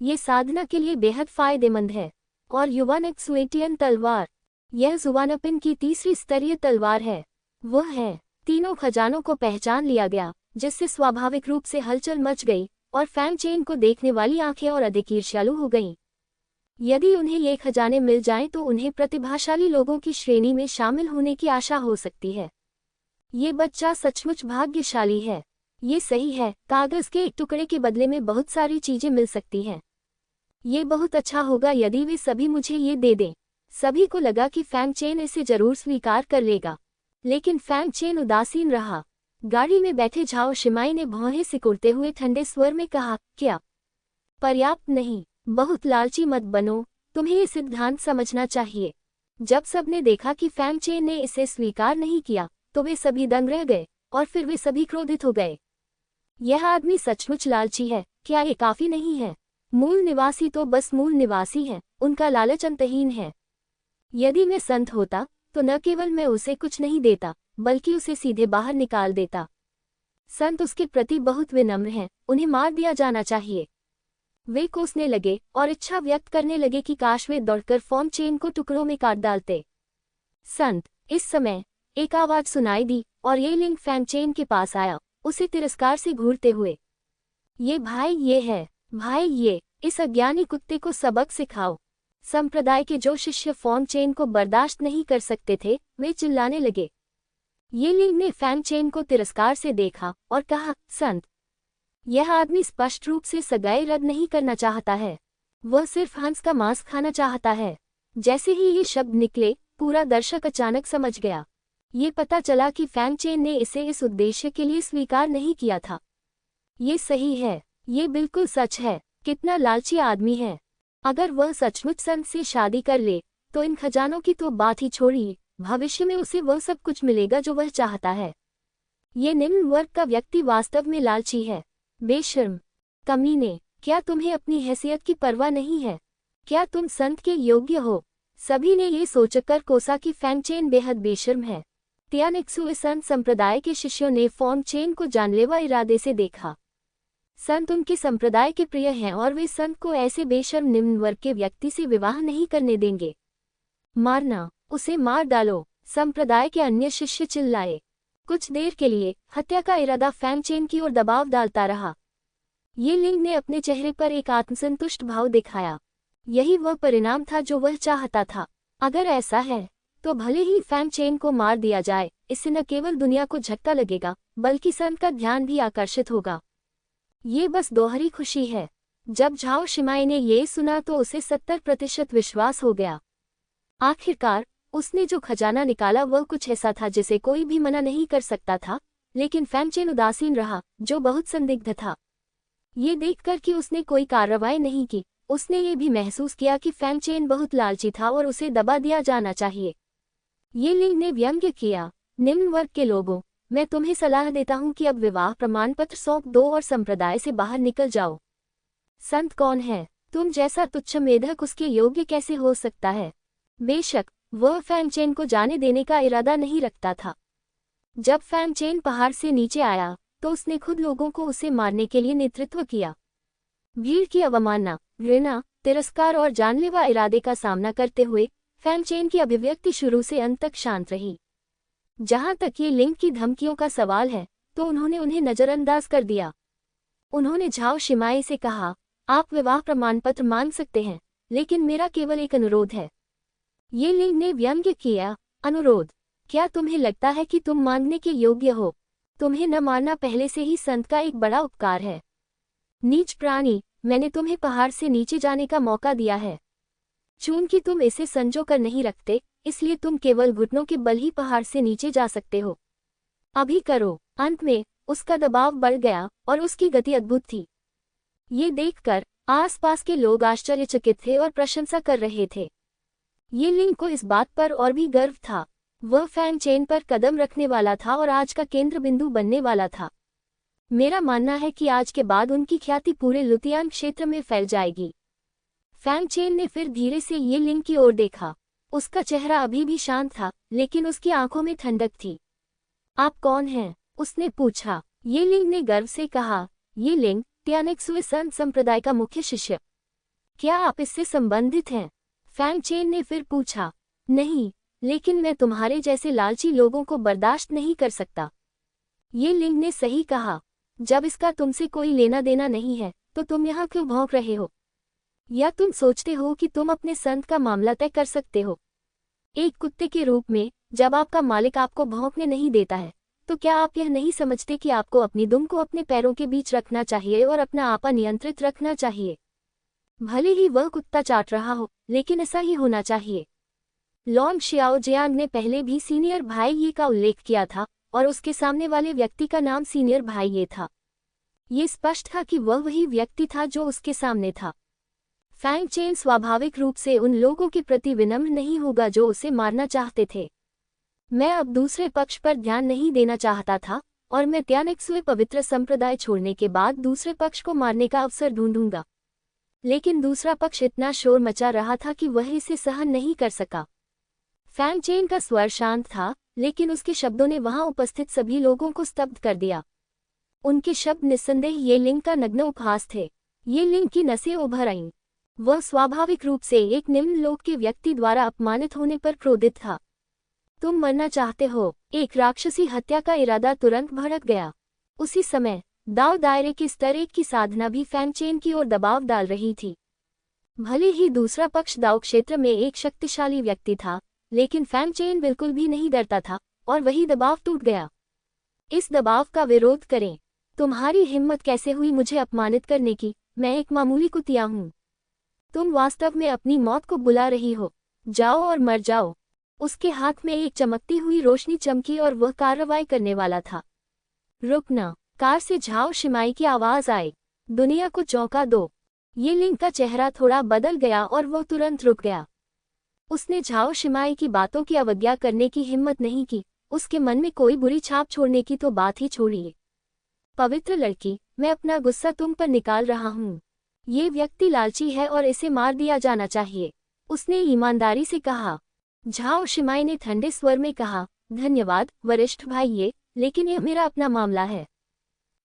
ये साधना के लिए बेहद फायदेमंद है। और युवानक्सुएटियन तलवार, यह जुवानपिन की तीसरी स्तरीय तलवार है। वह है। तीनों खजानों को पहचान लिया गया, जिससे स्वाभाविक रूप से हलचल मच गई और फैंग चेन को देखने वाली आंखें और अधिक ईर्ष्यालु हो गईं। यदि उन्हें ये खजाने मिल जाएं तो उन्हें प्रतिभाशाली लोगों की श्रेणी में शामिल होने की आशा हो सकती है। ये बच्चा सचमुच भाग्यशाली है। ये सही है, कागज के एक टुकड़े के बदले में बहुत सारी चीजें मिल सकती हैं। ये बहुत अच्छा होगा यदि वे सभी मुझे ये दे दें। सभी को लगा कि फैंग चेन इसे जरूर स्वीकार कर लेगा, लेकिन फैंग चेन उदासीन रहा। गाड़ी में बैठे झाओ शिमाई ने भौहें सिकुड़ते हुए ठंडे स्वर में कहा, क्या पर्याप्त नहीं? बहुत लालची मत बनो, तुम्हें ये सिद्धांत समझना चाहिए। जब सबने देखा कि फैंग चेन ने इसे स्वीकार नहीं किया तो वे सभी दंग रह गए और फिर वे सभी क्रोधित हो गए। यह आदमी सचमुच लालची है, क्या ये काफी नहीं है? मूल निवासी तो बस मूल निवासी हैं, उनका लालच अंतहीन है। यदि मैं संत होता तो न केवल मैं उसे कुछ नहीं देता, बल्कि उसे सीधे बाहर निकाल देता। संत उसके प्रति बहुत विनम्र हैं, उन्हें मार दिया जाना चाहिए। वे कोसने लगे और इच्छा व्यक्त करने लगे कि काश वे दौड़कर फैंग चेन को टुकड़ों में काट डालते। संत, इस समय एक आवाज सुनाई दी और ये लिंग फैंग चेन के पास आया, उसे तिरस्कार से घूरते हुए। ये भाई, ये है भाई, ये इस अज्ञानी कुत्ते को सबक सिखाओ। संप्रदाय के जो शिष्य फैंग चेन को बर्दाश्त नहीं कर सकते थे, वे चिल्लाने लगे। ये लिंग ने फैंग चेन को तिरस्कार से देखा और कहा, संत, यह आदमी स्पष्ट रूप से सगाई रद्द नहीं करना चाहता है। वह सिर्फ हंस का मांस खाना चाहता है। जैसे ही ये शब्द निकले, पूरा दर्शक अचानक समझ गया। ये पता चला कि फैंग चेन ने इसे इस उद्देश्य के लिए स्वीकार नहीं किया था। ये सही है, ये बिल्कुल सच है। कितना लालची आदमी है। अगर वह सचमुच संत से शादी कर ले तो इन खजानों की तो बात ही छोड़िए, भविष्य में उसे वह सब कुछ मिलेगा जो वह चाहता है। ये निम्न वर्ग का व्यक्ति वास्तव में लालची है। बेशर्म, कमीने, क्या तुम्हें अपनी हैसियत की परवाह नहीं है? क्या तुम संत के योग्य हो? सभी ने ये सोचकर कोसा कि फैंग चेन बेहद बेशर्म है। तियानिक्सुए संत संप्रदाय के शिष्यों ने फैंग चेन को जानलेवा इरादे से देखा। संत उनके संप्रदाय के प्रिय हैं और वे संत को ऐसे बेशर्म निम्न वर्ग के व्यक्ति से विवाह नहीं करने देंगे। मारना, उसे मार डालो, संप्रदाय के अन्य शिष्य चिल्लाए। कुछ देर के लिए हत्या का इरादा फैंग चेन की ओर दबाव डालता रहा। ये लिंग ने अपने चेहरे पर एक आत्मसंतुष्ट भाव दिखाया। यही वह परिणाम था जो वह चाहता था। अगर ऐसा है तो भले ही फैंग चेन को मार दिया जाए, इससे न केवल दुनिया को झटका लगेगा बल्कि संत का ध्यान भी आकर्षित होगा। ये बस दोहरी खुशी है। जब झाओ शिमाई ने ये सुना तो उसे 70% विश्वास हो गया। आखिरकार उसने जो खजाना निकाला वह कुछ ऐसा था जिसे कोई भी मना नहीं कर सकता था, लेकिन फैंग चेन उदासीन रहा, जो बहुत संदिग्ध था। ये देखकर कि उसने कोई कार्रवाई नहीं की, उसने ये भी महसूस किया कि फैंग चेन बहुत लालची था और उसे दबा दिया जाना चाहिए। ये लिंग ने व्यंग्य किया, निम्न वर्ग के लोगों, मैं तुम्हें सलाह देता हूं कि अब विवाह प्रमाण पत्र सौंप दो और संप्रदाय से बाहर निकल जाओ। संत कौन है? तुम जैसा तुच्छ मेढक उसके योग्य कैसे हो सकता है? बेशक वह फैंग चेन को जाने देने का इरादा नहीं रखता था। जब फैंग चेन पहाड़ से नीचे आया तो उसने खुद लोगों को उसे मारने के लिए नेतृत्व किया। भीड़ की अवमानना, घृणा, तिरस्कार और जानलेवा इरादे का सामना करते हुए फैंग चेन की अभिव्यक्ति शुरू से अंत तक शांत रही। जहां तक ये लिंग की धमकियों का सवाल है तो उन्होंने उन्हें नजरअंदाज कर दिया। उन्होंने झाओ शिमाई से कहा, आप विवाह प्रमाण पत्र मांग सकते हैं, लेकिन मेरा केवल एक अनुरोध है। ये लिंग ने व्यंग्य किया, अनुरोध? क्या तुम्हें लगता है कि तुम मांगने के योग्य हो? तुम्हें न मारना पहले से ही संत का एक बड़ा उपकार है। नीच प्राणी, मैंने तुम्हें पहाड़ से नीचे जाने का मौका दिया है। चूंकि तुम इसे संजो कर नहीं रखते, इसलिए तुम केवल घुटनों के बल ही पहाड़ से नीचे जा सकते हो। अभी करो। अंत में उसका दबाव बढ़ गया और उसकी गति अद्भुत थी। ये देखकर आसपास के लोग आश्चर्यचकित थे और प्रशंसा कर रहे थे। ये लिंग को इस बात पर और भी गर्व था। वह फैंग चेन पर कदम रखने वाला था और आज का केंद्र बिंदु बनने वाला था। मेरा मानना है कि आज के बाद उनकी ख्याति पूरे लुतियान क्षेत्र में फैल जाएगी। फैंग चेन ने फिर धीरे से ये लिंग की ओर देखा। उसका चेहरा अभी भी शांत था, लेकिन उसकी आंखों में ठंडक थी। आप कौन हैं? उसने पूछा। ये लिंग ने गर्व से कहा, ये लिंग तियानिक्सुए संत संप्रदाय का मुख्य शिष्य। क्या आप इससे संबंधित हैं? फैंग चेन ने फिर पूछा। नहीं, लेकिन मैं तुम्हारे जैसे लालची लोगों को बर्दाश्त नहीं कर सकता। ये लिंग ने सही कहा। जब इसका तुमसे कोई लेना देना नहीं है तो तुम यहाँ क्यों भौंक रहे हो? या तुम सोचते हो कि तुम अपने संत का मामला तय कर सकते हो? एक कुत्ते के रूप में जब आपका मालिक आपको भौंकने नहीं देता है तो क्या आप यह नहीं समझते कि आपको अपनी दुम को अपने पैरों के बीच रखना चाहिए और अपना आपा नियंत्रित रखना चाहिए? भले ही वह कुत्ता चाट रहा हो, लेकिन ऐसा ही होना चाहिए। लॉन्ग शियाओ जियांग ने पहले भी सीनियर भाई ये का उल्लेख किया था और उसके सामने वाले व्यक्ति का नाम सीनियर भाई ये था। ये स्पष्ट था कि वह वही व्यक्ति था जो उसके सामने था। फैंग चेन स्वाभाविक रूप से उन लोगों के प्रति विनम्र नहीं होगा जो उसे मारना चाहते थे। मैं अब दूसरे पक्ष पर ध्यान नहीं देना चाहता था और मैं तियानिक्सुए पवित्र संप्रदाय छोड़ने के बाद दूसरे पक्ष को मारने का अवसर ढूंढूंगा। लेकिन दूसरा पक्ष इतना शोर मचा रहा था कि वह इसे सहन नहीं कर सका। फैंग चेन का स्वर शांत था, लेकिन उसके शब्दों ने वहां उपस्थित सभी लोगों को स्तब्ध कर दिया। उनके शब्द निस्संदेह ये लिंग का नग्न उपहास थे। ये लिंग की नसें उभर आईं। वह स्वाभाविक रूप से एक निम्न लोक के व्यक्ति द्वारा अपमानित होने पर क्रोधित था। तुम मरना चाहते हो? एक राक्षसी हत्या का इरादा तुरंत भड़क गया। उसी समय दाव दायरे के स्तर एक की साधना भी फैंग चेन की ओर दबाव डाल रही थी। भले ही दूसरा पक्ष दाव क्षेत्र में एक शक्तिशाली व्यक्ति था, लेकिन फैंग चेन बिल्कुल भी नहीं डरता था और वही दबाव टूट गया। इस दबाव का विरोध करें। तुम्हारी हिम्मत कैसे हुई मुझे अपमानित करने की? मैं एक मामूली कुतिया हूं। तुम वास्तव में अपनी मौत को बुला रही हो। जाओ और मर जाओ। उसके हाथ में एक चमकती हुई रोशनी चमकी और वह कार्रवाई करने वाला था। रुकना! कार से झाओ शिमाई की आवाज आई। दुनिया को चौंका दो। ये लिंग का चेहरा थोड़ा बदल गया और वह तुरंत रुक गया। उसने झाओ शिमाई की बातों की अवज्ञा करने की हिम्मत नहीं की। उसके मन में कोई बुरी छाप छोड़ने की तो बात ही छोड़िए। पवित्र लड़की, मैं अपना गुस्सा तुम पर निकाल रहा हूँ। ये व्यक्ति लालची है और इसे मार दिया जाना चाहिए, उसने ईमानदारी से कहा। झाओ शिमाई ने ठंडे स्वर में कहा, धन्यवाद वरिष्ठ भाई, लेकिन यह मेरा अपना मामला है।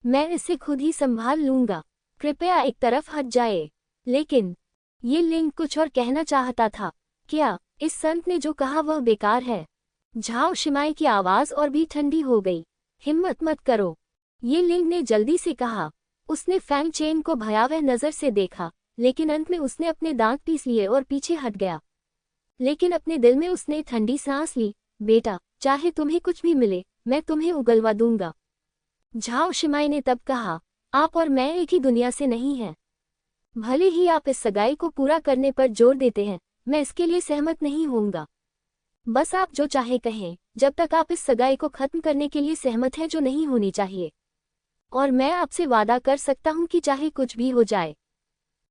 मैं इसे खुद ही संभाल लूंगा। कृपया एक तरफ हट जाए। लेकिन ये लिंग कुछ और कहना चाहता था। क्या इस संत ने जो कहा वह बेकार है? झाओ शिमाई की आवाज और भी ठंडी हो गई। हिम्मत मत करो, ये लिंग ने जल्दी से कहा। उसने फैंग चेन को भयावह नजर से देखा, लेकिन अंत में उसने अपने दांत पीस लिए और पीछे हट गया। लेकिन अपने दिल में उसने ठंडी सांस ली। बेटा, चाहे तुम्हें कुछ भी मिले, मैं तुम्हें उगलवा दूंगा। झाओ शिमाई ने तब कहा, आप और मैं एक ही दुनिया से नहीं हैं। भले ही आप इस सगाई को पूरा करने पर जोर देते हैं, मैं इसके लिए सहमत नहीं होऊंगा। बस आप जो चाहे कहें, जब तक आप इस सगाई को खत्म करने के लिए सहमत हैं जो नहीं होनी चाहिए। और मैं आपसे वादा कर सकता हूं कि चाहे कुछ भी हो जाए,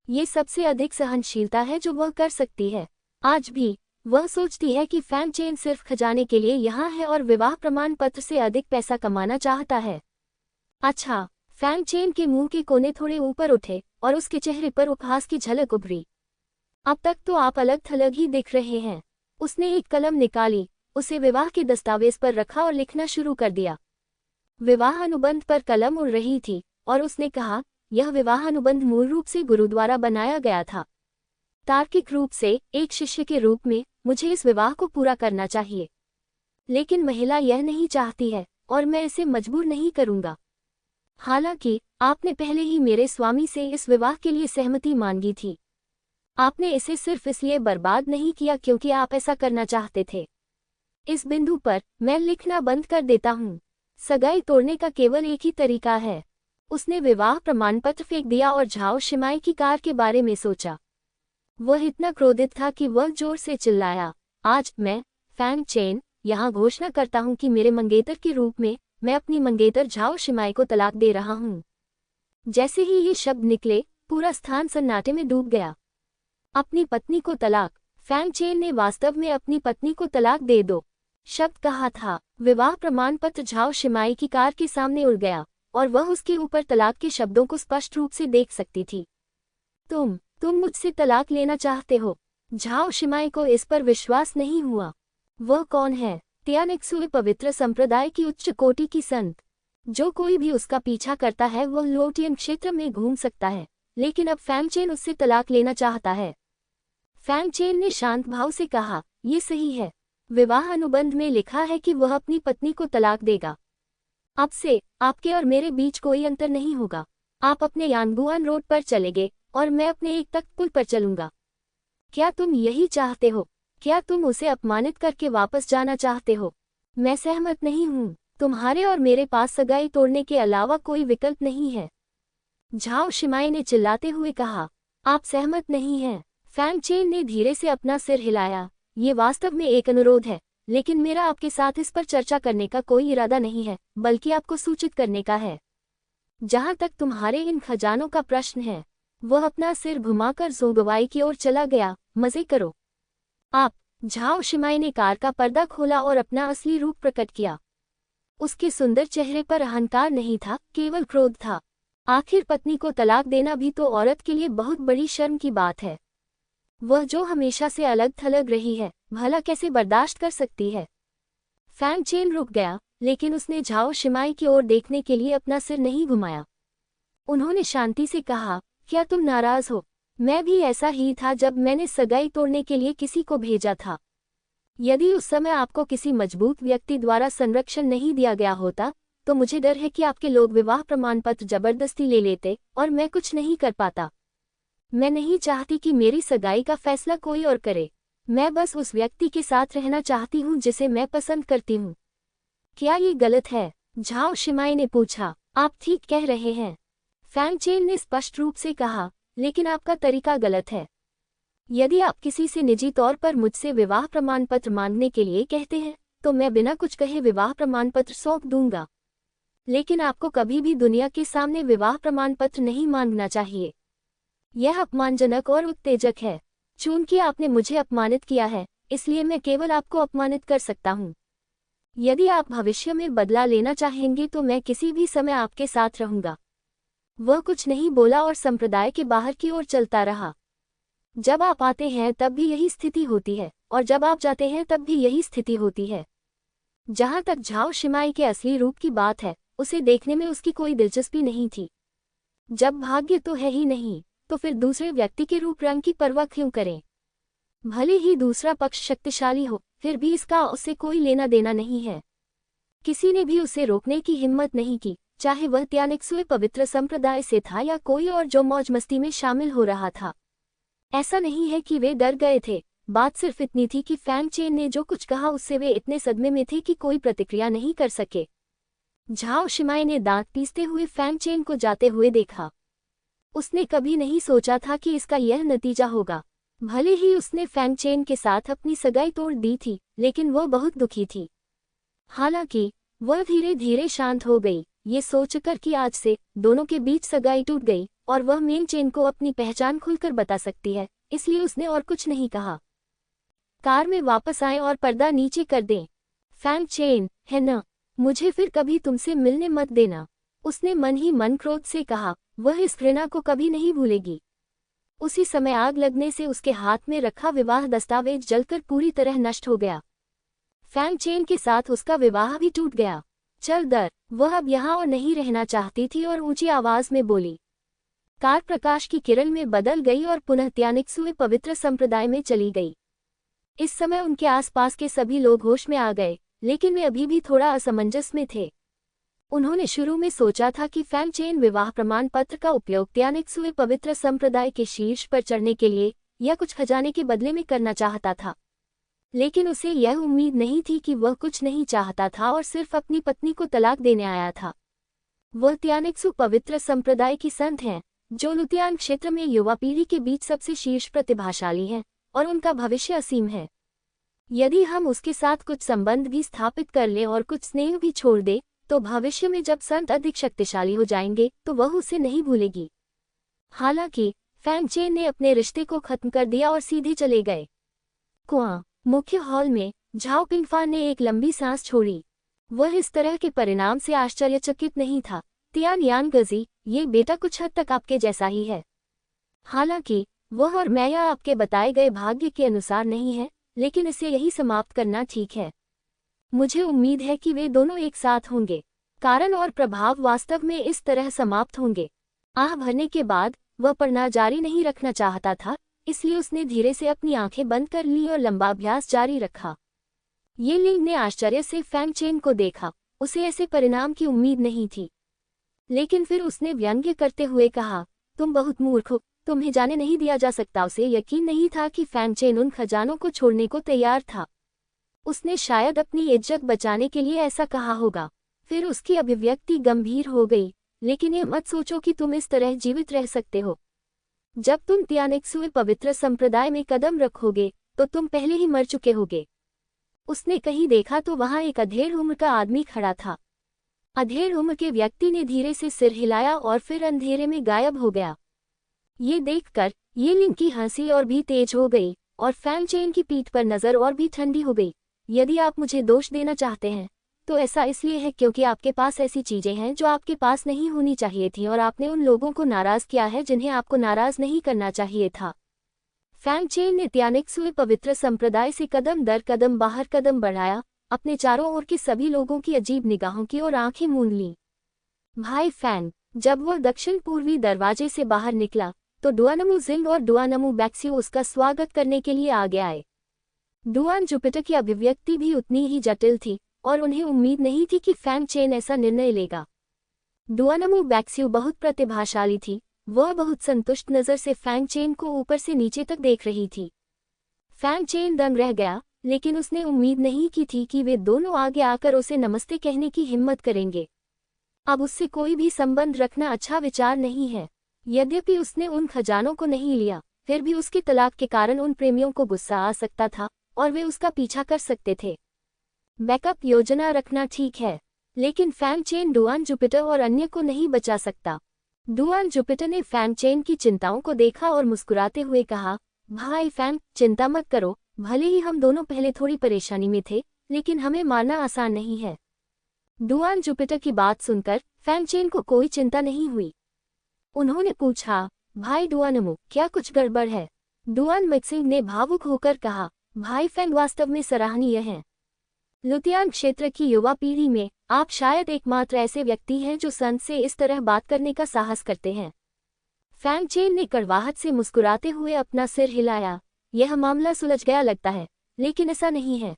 ये सबसे अधिक सहनशीलता है जो वह कर सकती है। आज भी वह सोचती है कि फैंग चेन सिर्फ खजाने के लिए यहाँ है और विवाह प्रमाण पत्र से अधिक पैसा कमाना चाहता है। अच्छा, फैंग चेन के मुंह के कोने थोड़े ऊपर उठे और उसके चेहरे पर उपहास की झलक उभरी। अब तक तो आप अलग थलग ही दिख रहे हैं। उसने एक कलम निकाली, उसे विवाह के दस्तावेज पर रखा और लिखना शुरू कर दिया। विवाह अनुबंध पर कलम उड़ रही थी और उसने कहा, यह विवाह अनुबंध मूल रूप से गुरु द्वारा बनाया गया था। तार्किक रूप से एक शिष्य के रूप में मुझे इस विवाह को पूरा करना चाहिए, लेकिन महिला यह नहीं चाहती है और मैं इसे मजबूर नहीं करूंगा। हालांकि आपने पहले ही मेरे स्वामी से इस विवाह के लिए सहमति मांगी थी। आपने इसे सिर्फ इसलिए बर्बाद नहीं किया क्योंकि आप ऐसा करना चाहते थे। इस बिंदु पर मैं लिखना बंद कर देता हूँ। सगाई तोड़ने का केवल एक ही तरीका है। उसने विवाह प्रमाण पत्र फेंक दिया और झाओ शिमाई की कार के बारे में सोचा। वह इतना क्रोधित था कि वह जोर से चिल्लाया, आज मैं फैंग चेन यहाँ घोषणा करता हूँ कि मेरे मंगेतर के रूप में मैं अपनी मंगेतर झाओ शिमाई को तलाक दे रहा हूँ। जैसे ही ये शब्द निकले, पूरा स्थान सन्नाटे में डूब गया। अपनी पत्नी को तलाक! फैंग चेन ने वास्तव में अपनी पत्नी को तलाक दे दो शब्द कहा था। विवाह प्रमाण पत्र झाओ शिमाई की कार के सामने उड़ गया और वह उसके ऊपर तलाक के शब्दों को स्पष्ट रूप से देख सकती थी। तुम मुझसे तलाक लेना चाहते हो? झाओ शिमाई को इस पर विश्वास नहीं हुआ। वह कौन है? तियानिक्सुई पवित्र संप्रदाय की उच्च कोटि की संत। जो कोई भी उसका पीछा करता है वह लोटियन क्षेत्र में घूम सकता है, लेकिन अब फैंग चेन उससे तलाक लेना चाहता है। फैंग चेन ने शांत भाव से कहा, ये सही है। विवाह अनुबंध में लिखा है कि वह अपनी पत्नी को तलाक देगा। अब से आपके और मेरे बीच कोई अंतर नहीं होगा। आप अपने यानगुआन रोड पर चलेंगे और मैं अपने एक तख्त पुल पर चलूंगा। क्या तुम यही चाहते हो? क्या तुम उसे अपमानित करके वापस जाना चाहते हो? मैं सहमत नहीं हूँ। तुम्हारे और मेरे पास सगाई तोड़ने के अलावा कोई विकल्प नहीं है। झाओ शिमाई ने चिल्लाते हुए कहा, आप सहमत नहीं हैं? फैंग चेन ने धीरे से अपना सिर हिलाया। ये वास्तव में एक अनुरोध है, लेकिन मेरा आपके साथ इस पर चर्चा करने का कोई इरादा नहीं है, बल्कि आपको सूचित करने का है। जहां तक तुम्हारे इन खजानों का प्रश्न है, वह अपना सिर घुमाकर जोगवाई की ओर चला गया। मजे करो आप। झाओ शिमाई ने कार का पर्दा खोला और अपना असली रूप प्रकट किया। उसके सुंदर चेहरे पर अहंकार नहीं था, केवल क्रोध था। आखिर पत्नी को तलाक देना भी तो औरत के लिए बहुत बड़ी शर्म की बात है। वह जो हमेशा से अलग थलग रही है, भला कैसे बर्दाश्त कर सकती है? फैंग चेन रुक गया, लेकिन उसने झाओ शिमाई की ओर देखने के लिए अपना सिर नहीं घुमाया। उन्होंने शांति से कहा, क्या तुम नाराज हो? मैं भी ऐसा ही था जब मैंने सगाई तोड़ने के लिए किसी को भेजा था। यदि उस समय आपको किसी मजबूत व्यक्ति द्वारा संरक्षण नहीं दिया गया होता, तो मुझे डर है कि आपके लोग विवाह प्रमाण पत्र जबरदस्ती ले लेते और मैं कुछ नहीं कर पाता। मैं नहीं चाहती कि मेरी सगाई का फैसला कोई और करे। मैं बस उस व्यक्ति के साथ रहना चाहती हूँ जिसे मैं पसंद करती हूँ। क्या ये गलत है? झाओ शिमाई ने पूछा। आप ठीक कह रहे हैं, फैंग चेन ने स्पष्ट रूप से कहा, लेकिन आपका तरीका गलत है। यदि आप किसी से निजी तौर पर मुझसे विवाह प्रमाण पत्र मांगने के लिए कहते हैं तो मैं बिना कुछ कहे विवाह प्रमाण पत्र सौंप दूंगा, लेकिन आपको कभी भी दुनिया के सामने विवाह प्रमाण पत्र नहीं मांगना चाहिए। यह अपमानजनक और उत्तेजक है। चूंकि आपने मुझे अपमानित किया है, इसलिए मैं केवल आपको अपमानित कर सकता हूँ। यदि आप भविष्य में बदला लेना चाहेंगे तो मैं किसी भी समय आपके साथ रहूंगा। वह कुछ नहीं बोला और संप्रदाय के बाहर की ओर चलता रहा। जब आप आते हैं तब भी यही स्थिति होती है, और जब आप जाते हैं तब भी यही स्थिति होती है। जहां तक झाओ शिमाई के असली रूप की बात है, उसे देखने में उसकी कोई दिलचस्पी नहीं थी। जब भाग्य तो है ही नहीं, तो फिर दूसरे व्यक्ति के रूप रंग की परवाह क्यों करें? भले ही दूसरा पक्ष शक्तिशाली हो, फिर भी इसका उससे कोई लेना देना नहीं है। किसी ने भी उसे रोकने की हिम्मत नहीं की, चाहे वह त्यानिक्सुए पवित्र संप्रदाय से था या कोई और जो मौज मस्ती में शामिल हो रहा था। ऐसा नहीं है कि वे डर गए थे, बात सिर्फ इतनी थी कि फैंग चेन ने जो कुछ कहा उससे वे इतने सदमे में थे कि कोई प्रतिक्रिया नहीं कर सके। झाओ शिमाई ने दांत पीसते हुए फैंग चेन को जाते हुए देखा। उसने कभी नहीं सोचा था कि इसका यह नतीजा होगा। भले ही उसने फैंग चेन के साथ अपनी सगाई तोड़ दी थी, लेकिन वह बहुत दुखी थी। हालांकि वह धीरे धीरे शांत हो गई, ये सोचकर कि आज से दोनों के बीच सगाई टूट गई और वह मेंग चेन को अपनी पहचान खुलकर बता सकती है, इसलिए उसने और कुछ नहीं कहा। कार में वापस आए और पर्दा नीचे कर दें। फैंग चेन, है न? मुझे फिर कभी तुमसे मिलने मत देना, उसने मन ही मन क्रोध से कहा। वह इस घृणा को कभी नहीं भूलेगी। उसी समय आग लगने से उसके हाथ में रखा विवाह दस्तावेज जलकर पूरी तरह नष्ट हो गया। फैंग चेन के साथ उसका विवाह भी टूट गया। चल दर, वह अब यहाँ और नहीं रहना चाहती थी और ऊंची आवाज में बोली। कार प्रकाश की किरण में बदल गई और पुनः त्यानिक्सुए पवित्र संप्रदाय में चली गई। इस समय उनके आसपास के सभी लोग होश में आ गए, लेकिन वे अभी भी थोड़ा असमंजस में थे। उन्होंने शुरू में सोचा था कि फैंग चेन विवाह प्रमाण पत्र का उपयोग त्यानिक्सुए पवित्र संप्रदाय के शीर्ष पर चढ़ने के लिए या कुछ खजाने के बदले में करना चाहता था, लेकिन उसे यह उम्मीद नहीं थी कि वह कुछ नहीं चाहता था और सिर्फ अपनी पत्नी को तलाक देने आया था। वह त्यानिक्सु पवित्र संप्रदाय की संत हैं, जो लुतियान क्षेत्र में युवा पीढ़ी के बीच सबसे शीर्ष प्रतिभाशाली हैं और उनका भविष्य असीम है। यदि हम उसके साथ कुछ संबंध भी स्थापित कर लें और कुछ स्नेह भी छोड़ दें, तो भविष्य में जब संत अधिक शक्तिशाली हो जाएंगे तो वह उसे नहीं भूलेगी। हालांकि फैंग चेन ने अपने रिश्ते को खत्म कर दिया और सीधे चले गए। कुआं मुख्य हॉल में झाओ पिंगफान ने एक लंबी सांस छोड़ी। वह इस तरह के परिणाम से आश्चर्यचकित नहीं था। तियान यानगजी, ये बेटा कुछ हद तक आपके जैसा ही है। हालांकि वह और मैं या आपके बताए गए भाग्य के अनुसार नहीं है, लेकिन इसे यही समाप्त करना ठीक है। मुझे उम्मीद है कि वे दोनों एक साथ होंगे। कारण और प्रभाव वास्तव में इस तरह समाप्त होंगे। आह भरने के बाद वह पढ़ना जारी नहीं रखना चाहता था, इसलिए उसने धीरे से अपनी आंखें बंद कर ली और लंबा अभ्यास जारी रखा। ये लिंग ने आश्चर्य से फैंग चेन को देखा। उसे ऐसे परिणाम की उम्मीद नहीं थी, लेकिन फिर उसने व्यंग्य करते हुए कहा, तुम बहुत मूर्ख हो, तुम्हें जाने नहीं दिया जा सकता। उसे यकीन नहीं था कि फैंग चेन उन खजानों को छोड़ने को तैयार था। उसने शायद अपनी इज्जत बचाने के लिए ऐसा कहा होगा। फिर उसकी अभिव्यक्ति गंभीर हो गई, लेकिन ये मत सोचो कि तुम इस तरह जीवित रह सकते हो। जब तुम त्यानिक्सुए पवित्र संप्रदाय में कदम रखोगे तो तुम पहले ही मर चुके होगे। उसने कहीं देखा तो वहां एक अधेड़ उम्र का आदमी खड़ा था। अधेड़ उम्र के व्यक्ति ने धीरे से सिर हिलाया और फिर अंधेरे में गायब हो गया। ये देखकर ये लिंग की हंसी और भी तेज हो गई और फैंग चेन की पीठ पर नजर और भी ठंडी हो गई। यदि आप मुझे दोष देना चाहते हैं तो ऐसा इसलिए है क्योंकि आपके पास ऐसी चीजें हैं जो आपके पास नहीं होनी चाहिए थी और आपने उन लोगों को नाराज किया है जिन्हें आपको नाराज नहीं करना चाहिए था। फैंग चेन ने त्यानिक्सुए पवित्र संप्रदाय से कदम दर कदम बाहर कदम बढ़ाया, अपने चारों ओर के सभी लोगों की अजीब निगाहों की ओर आंखें मूंद लीं। भाई फैंग, जब वह दक्षिण पूर्वी दरवाजे से बाहर निकला तो डुआनमू जिंग और डुआनमू बैक्सियो उसका स्वागत करने के लिए आगे आए। डुआन जुपिटर की अभिव्यक्ति भी उतनी ही जटिल थी और उन्हें उम्मीद नहीं थी कि फैंग चेन ऐसा निर्णय लेगा। डुआनमू बैक्सियो बहुत प्रतिभाशाली थी। वह बहुत संतुष्ट नजर से फैंग चेन को ऊपर से नीचे तक देख रही थी। फैंग चेन दंग रह गया, लेकिन उसने उम्मीद नहीं की थी कि वे दोनों आगे आकर उसे नमस्ते कहने की हिम्मत करेंगे। अब उससे कोई भी संबंध रखना अच्छा विचार नहीं है। यद्यपि उसने उन खजानों को नहीं लिया, फिर भी उसके तलाक के कारण उन प्रेमियों को गुस्सा आ सकता था और वे उसका पीछा कर सकते थे। बैकअप योजना रखना ठीक है, लेकिन फैंग चेन डुआन जुपिटर और अन्य को नहीं बचा सकता। डुआन जुपिटर ने फैंग चेन की चिंताओं को देखा और मुस्कुराते हुए कहा, भाई फैंग, चिंता मत करो, भले ही हम दोनों पहले थोड़ी परेशानी में थे, लेकिन हमें मारना आसान नहीं है। डुआन जुपिटर की बात सुनकर फैंग चेन को कोई चिंता नहीं हुई। उन्होंने पूछा, भाई डुआनमू, क्या कुछ गड़बड़ है? डुआन मैक्सिंग ने भावुक होकर कहा, भाई फैंग वास्तव में सराहनीय हैं। लुतियान क्षेत्र की युवा पीढ़ी में आप शायद एकमात्र ऐसे व्यक्ति हैं जो संत से इस तरह बात करने का साहस करते हैं। फैंग चेन ने कड़वाहट से मुस्कुराते हुए अपना सिर हिलाया। यह मामला सुलझ गया लगता है, लेकिन ऐसा नहीं है।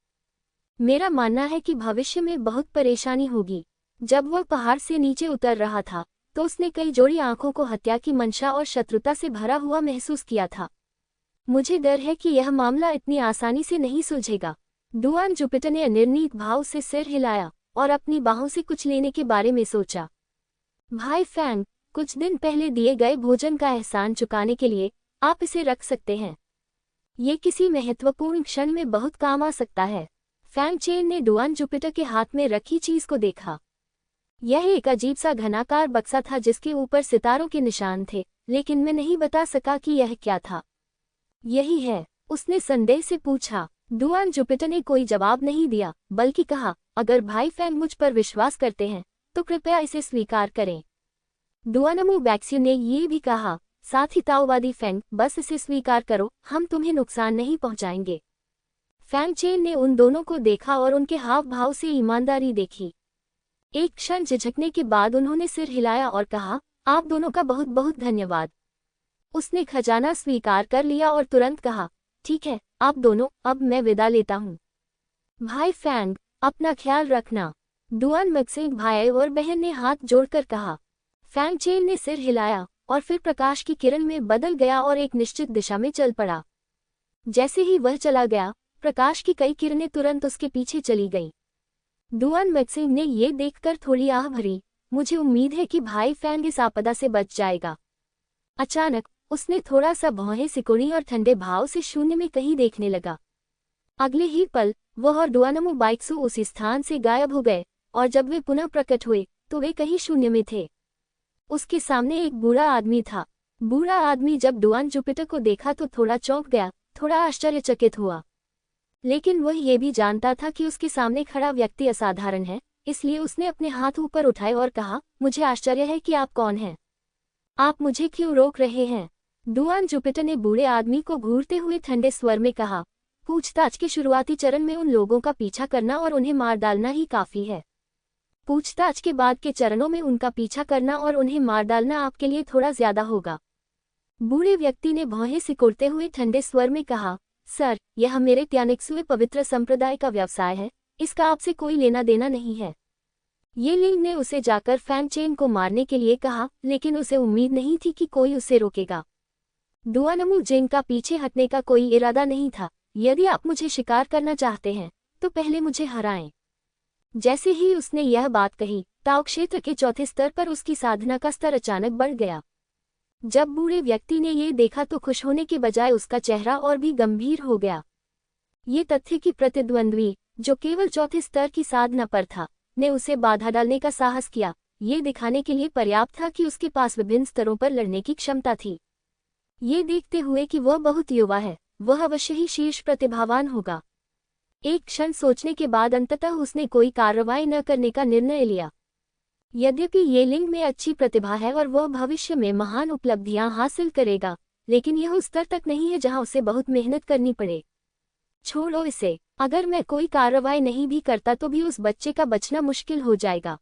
मेरा मानना है कि भविष्य में बहुत परेशानी होगी। जब वह पहाड़ से नीचे उतर रहा था तो उसने कई जोड़ी आंखों को हत्या की मंशा और शत्रुता से भरा हुआ महसूस किया था। मुझे डर है कि यह मामला इतनी आसानी से नहीं सुलझेगा। डुआन जुपिटर ने अनिर्णित भाव से सिर हिलाया और अपनी बाहों से कुछ लेने के बारे में सोचा। भाई फैंग, कुछ दिन पहले दिए गए भोजन का एहसान चुकाने के लिए आप इसे रख सकते हैं। ये किसी महत्वपूर्ण क्षण में बहुत काम आ सकता है। फैंग चेन ने डुआन जुपिटर के हाथ में रखी चीज को देखा। यह एक अजीब सा घनाकार बक्सा था जिसके ऊपर सितारों के निशान थे, लेकिन मैं नहीं बता सका कि यह क्या था। यही है, उसने संदेह से पूछा। डुआन जुपिटर ने कोई जवाब नहीं दिया, बल्कि कहा, अगर भाई फैंग मुझ पर विश्वास करते हैं तो कृपया इसे स्वीकार करें। डुआनमू बैक्स्यू ने ये भी कहा, साथ ही ताओवादी फैंग, बस इसे स्वीकार करो, हम तुम्हें नुकसान नहीं पहुंचाएंगे। फैंग चेन ने उन दोनों को देखा और उनके हाव भाव से ईमानदारी देखी। एक क्षण झिझकने के बाद उन्होंने सिर हिलाया और कहा, आप दोनों का बहुत बहुत धन्यवाद। उसने खजाना स्वीकार कर लिया और तुरंत कहा, ठीक है आप दोनों, अब मैं विदा लेता हूँ। भाई फैंग, अपना ख्याल रखना। डुआन मैक्सिंग भाई और बहन ने हाथ जोड़कर कहा। फैंग चेन ने सिर हिलाया और फिर प्रकाश की किरण में बदल गया और एक निश्चित दिशा में चल पड़ा। जैसे ही वह चला गया, प्रकाश की कई किरणें तुरंत उसके पीछे चली गईं। डुआन मैक्सिंग ने ये देखकर थोड़ी आह भरी, मुझे उम्मीद है कि भाई फैंग इस आपदा से बच जाएगा। अचानक उसने थोड़ा सा भौहें सिकुड़ी और ठंडे भाव से शून्य में कहीं देखने लगा। अगले ही पल वह और डुआनमू बाइक्सू उसी स्थान से गायब हो गए और जब वे पुनः प्रकट हुए तो वे कहीं शून्य में थे। उसके सामने एक बूढ़ा आदमी था। बूढ़ा आदमी जब डुआन जुपिटर को देखा तो थोड़ा चौंक गया, थोड़ा आश्चर्यचकित हुआ। लेकिन वह ये भी जानता था कि उसके सामने खड़ा व्यक्ति असाधारण है, इसलिए उसने अपने हाथ ऊपर उठाए और कहा, मुझे आश्चर्य है कि आप कौन हैं? आप मुझे क्यों रोक रहे हैं? डुआन जुपिटर ने बूढ़े आदमी को घूरते हुए ठंडे स्वर में कहा, पूछताछ के शुरुआती चरण में उन लोगों का पीछा करना और उन्हें मार डालना ही काफी है। पूछताछ के बाद के चरणों में उनका पीछा करना और उन्हें मार डालना आपके लिए थोड़ा ज्यादा होगा। बूढ़े व्यक्ति ने भौहें सिकुड़ते हुए ठंडे स्वर में कहा, सर, यह मेरे त्यानिक्सुए पवित्र संप्रदाय का व्यवसाय है, इसका आपसे कोई लेना देना नहीं है। ये लिंग ने उसे जाकर फैंग चेन को मारने के लिए कहा, लेकिन उसे उम्मीद नहीं थी कि कोई उसे रोकेगा। डुआनमू जिंग का पीछे हटने का कोई इरादा नहीं था। यदि आप मुझे शिकार करना चाहते हैं तो पहले मुझे हराएं। जैसे ही उसने यह बात कही, ताओ क्षेत्र के चौथे स्तर पर उसकी साधना का स्तर अचानक बढ़ गया। जब बूढ़े व्यक्ति ने ये देखा तो खुश होने के बजाय उसका चेहरा और भी गंभीर हो गया। ये तथ्य कि प्रतिद्वंद्वी, जो केवल चौथे स्तर की साधना पर था, ने उसे बाधा डालने का साहस किया, ये दिखाने के लिए पर्याप्त था कि उसके पास विभिन्न स्तरों पर लड़ने की क्षमता थी। ये देखते हुए कि वह बहुत युवा है, वह अवश्य ही शीर्ष प्रतिभावान होगा। एक क्षण सोचने के बाद अंततः उसने कोई कार्रवाई न करने का निर्णय लिया। यद्यपि ये लिंग में अच्छी प्रतिभा है और वह भविष्य में महान उपलब्धियां हासिल करेगा, लेकिन यह उस स्तर तक नहीं है जहां उसे बहुत मेहनत करनी पड़े। छोड़ो इसे, अगर मैं कोई कार्रवाई नहीं भी करता तो भी उस बच्चे का बचना मुश्किल हो जाएगा।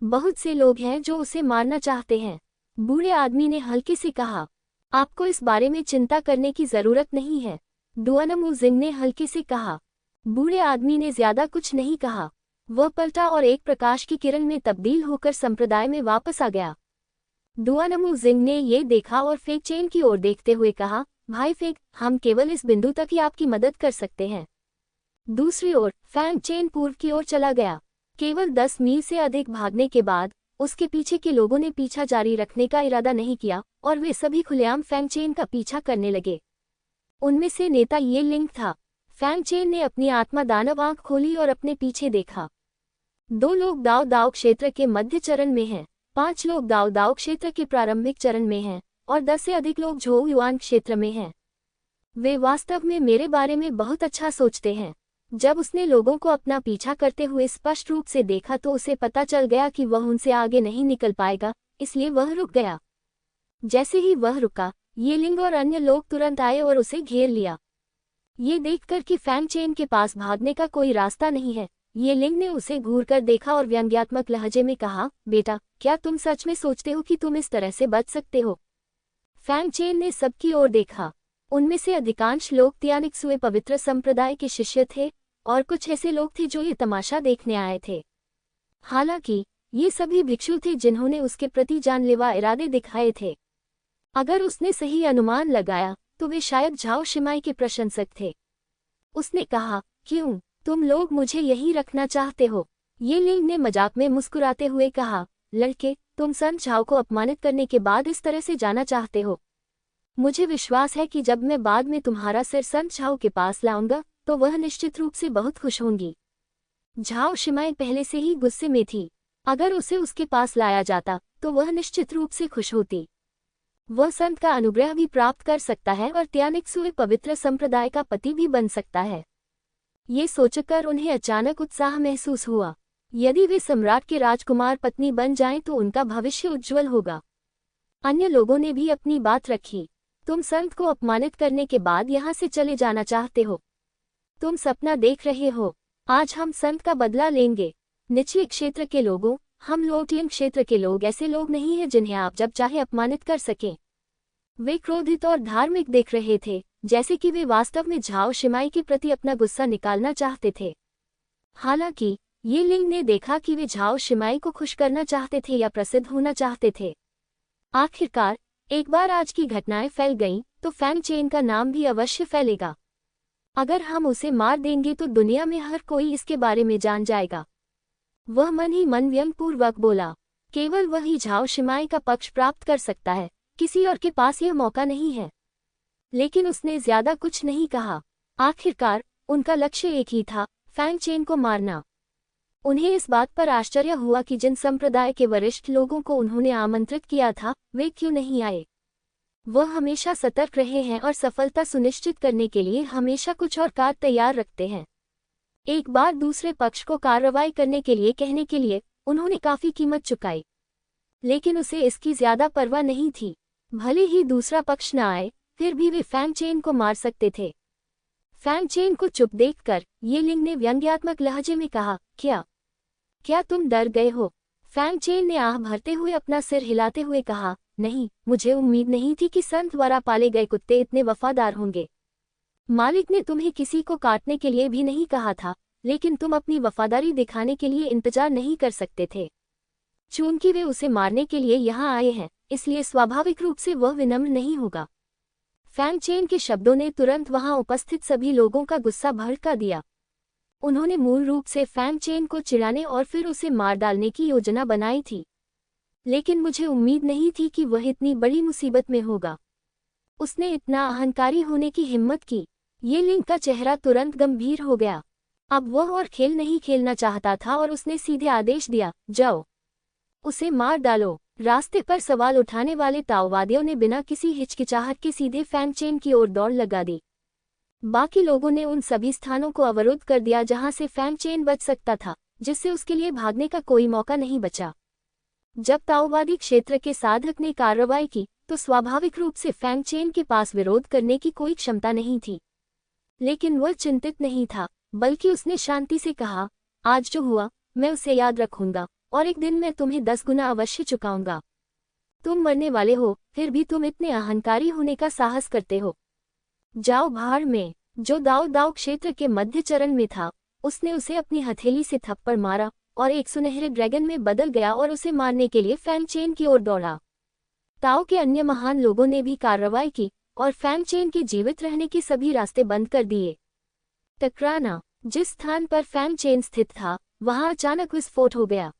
बहुत से लोग हैं जो उसे मारना चाहते हैं। बूढ़े आदमी ने हल्के से कहा, आपको इस बारे में चिंता करने की जरूरत नहीं है। डुआनमू जिंग ने हल्के से कहा। बूढ़े आदमी ने ज्यादा कुछ नहीं कहा। वह पलटा और एक प्रकाश की किरण में तब्दील होकर संप्रदाय में वापस आ गया। डुआनमू जिंग ने ये देखा और फेंग चेन की ओर देखते हुए कहा, भाई फेंग, हम केवल इस बिंदु तक ही आपकी मदद कर सकते हैं। दूसरी ओर फैंग चेन पूर्व की ओर चला गया। केवल 10 मील से अधिक भागने के बाद उसके पीछे के लोगों ने पीछा जारी रखने का इरादा नहीं किया और वे सभी खुलेआम फैंग चेन का पीछा करने लगे। उनमें से नेता ये लिंग था। फैंग चेन ने अपनी आत्मा दानव आंख खोली और अपने पीछे देखा। 2 लोग दाव दाव क्षेत्र के मध्य चरण में हैं, 5 लोग दाव दाव क्षेत्र के प्रारंभिक चरण में हैं और 10 से अधिक लोग झोउ युआन क्षेत्र में हैं। वे वास्तव में मेरे बारे में बहुत अच्छा सोचते हैं। जब उसने लोगों को अपना पीछा करते हुए स्पष्ट रूप से देखा तो उसे पता चल गया कि वह उनसे आगे नहीं निकल पाएगा, इसलिए वह रुक गया। जैसे ही वह रुका, ये लिंग और अन्य लोग तुरंत आए और उसे घेर लिया। ये देखकर कि फैंग चेन के पास भागने का कोई रास्ता नहीं है, ये लिंग ने उसे घूरकर देखा और व्यंग्यात्मक लहजे में कहा, बेटा, क्या तुम सच में सोचते हो कि तुम इस तरह से बच सकते हो? फैंग चेन ने सबकी ओर देखा। उनमें से अधिकांश लोग तियानिक्सुए पवित्र संप्रदाय के शिष्य थे और कुछ ऐसे लोग थे जो ये तमाशा देखने आए थे। हालांकि ये सभी भिक्षु थे जिन्होंने उसके प्रति जानलेवा इरादे दिखाए थे। अगर उसने सही अनुमान लगाया तो वे शायद झाओ शिमाई के प्रशंसक थे। उसने कहा, क्यों, तुम लोग मुझे यहीं रखना चाहते हो? ये लिंग ने मजाक में मुस्कुराते हुए कहा, लड़के, तुम संत झाओ को अपमानित करने के बाद इस तरह से जाना चाहते हो। मुझे विश्वास है कि जब मैं बाद में तुम्हारा सिर संत झाओ के पास लाऊंगा तो वह निश्चित रूप से बहुत खुश होंगी। झाओ शिमाई पहले से ही गुस्से में थी। अगर उसे उसके पास लाया जाता तो वह निश्चित रूप से खुश होती। वह संत का अनुग्रह भी प्राप्त कर सकता है और तियानिक्सुए पवित्र संप्रदाय का पति भी बन सकता है। ये सोचकर उन्हें अचानक उत्साह महसूस हुआ। यदि वे सम्राट के राजकुमार पत्नी बन जाएं तो उनका भविष्य उज्ज्वल होगा। अन्य लोगों ने भी अपनी बात रखी। तुम संत को अपमानित करने के बाद यहाँ से चले जाना चाहते हो। तुम सपना देख रहे हो। आज हम संत का बदला लेंगे। निचले क्षेत्र के लोगों, हम लोटियंग क्षेत्र के लोग ऐसे लोग नहीं हैं जिन्हें आप जब चाहे अपमानित कर सकें। वे क्रोधित और धार्मिक देख रहे थे, जैसे कि वे वास्तव में झाओ शिमाई के प्रति अपना गुस्सा निकालना चाहते थे। हालांकि ये लिंग ने देखा कि वे झाओ शिमाई को खुश करना चाहते थे या प्रसिद्ध होना चाहते थे। आखिरकार एक बार आज की घटनाएं फैल गईं तो फैंग चेन का नाम भी अवश्य फैलेगा। अगर हम उसे मार देंगे तो दुनिया में हर कोई इसके बारे में जान जाएगा। वह मन ही मन व्यंग्यपूर्वक बोला, केवल वही झाओ शिमाई का पक्ष प्राप्त कर सकता है, किसी और के पास यह मौका नहीं है। लेकिन उसने ज्यादा कुछ नहीं कहा। आखिरकार उनका लक्ष्य एक ही था, फैंग चेन को मारना। उन्हें इस बात पर आश्चर्य हुआ कि जिन संप्रदाय के वरिष्ठ लोगों को उन्होंने आमंत्रित किया था वे क्यों नहीं आए। वह हमेशा सतर्क रहे हैं और सफलता सुनिश्चित करने के लिए हमेशा कुछ और कार्य तैयार रखते हैं। एक बार दूसरे पक्ष को कार्रवाई करने के लिए कहने के लिए उन्होंने काफी कीमत चुकाई, लेकिन उसे इसकी ज्यादा परवाह नहीं थी। भले ही दूसरा पक्ष न आए, फिर भी वे फैंग चेन को मार सकते थे। फैंग चेन को चुप देखकर ये लिंग ने व्यंग्यात्मक लहजे में कहा, क्या तुम डर गए हो? फैंग चेन ने आह भरते हुए अपना सिर हिलाते हुए कहा, नहीं, मुझे उम्मीद नहीं थी कि संत द्वारा पाले गए कुत्ते इतने वफादार होंगे। मालिक ने तुम्हें किसी को काटने के लिए भी नहीं कहा था, लेकिन तुम अपनी वफादारी दिखाने के लिए इंतजार नहीं कर सकते थे। चूंकि वे उसे मारने के लिए यहाँ आए हैं, इसलिए स्वाभाविक रूप से वह विनम्र नहीं होगा। फैंग चेन के शब्दों ने तुरंत वहां उपस्थित सभी लोगों का गुस्सा भड़का दिया। उन्होंने मूल रूप से फैंग चेन को चिढ़ाने और फिर उसे मार डालने की योजना बनाई थी, लेकिन मुझे उम्मीद नहीं थी कि वह इतनी बड़ी मुसीबत में होगा। उसने इतना अहंकारी होने की हिम्मत की। ये लिंग का चेहरा तुरंत गंभीर हो गया। अब वह और खेल नहीं खेलना चाहता था और उसने सीधे आदेश दिया, जाओ, उसे मार डालो। रास्ते पर सवाल उठाने वाले ताओवादियों ने बिना किसी हिचकिचाहट के सीधे फैंग चेन की ओर दौड़ लगा दी। बाकी लोगों ने उन सभी स्थानों को अवरुद्ध कर दिया जहां से फैंग चेन बच सकता था, जिससे उसके लिए भागने का कोई मौका नहीं बचा। जब ताओवादी क्षेत्र के साधक ने कार्रवाई की तो स्वाभाविक रूप से फैंग चेन के पास विरोध करने की कोई क्षमता नहीं थी, लेकिन वह चिंतित नहीं था, बल्कि उसने शांति से कहा, आज जो हुआ मैं उसे याद रखूंगा और एक दिन मैं तुम्हें 10 गुना अवश्य चुकाऊंगा। तुम मरने वाले हो, फिर भी तुम इतने अहंकारी होने का साहस करते हो। जाओ भाड़ में। जो दाऊ दाऊ क्षेत्र के मध्य चरण में था, उसने उसे अपनी हथेली से थप्पड़ मारा और एक सुनहरे ड्रैगन में बदल गया और उसे मारने के लिए फैंग चेन की ओर दौड़ा। ताओ के अन्य महान लोगों ने भी कार्रवाई की और फैंग चेन के जीवित रहने के सभी रास्ते बंद कर दिए। टकराना। जिस स्थान पर फैंग चेन स्थित था, वहां अचानक विस्फोट हो गया।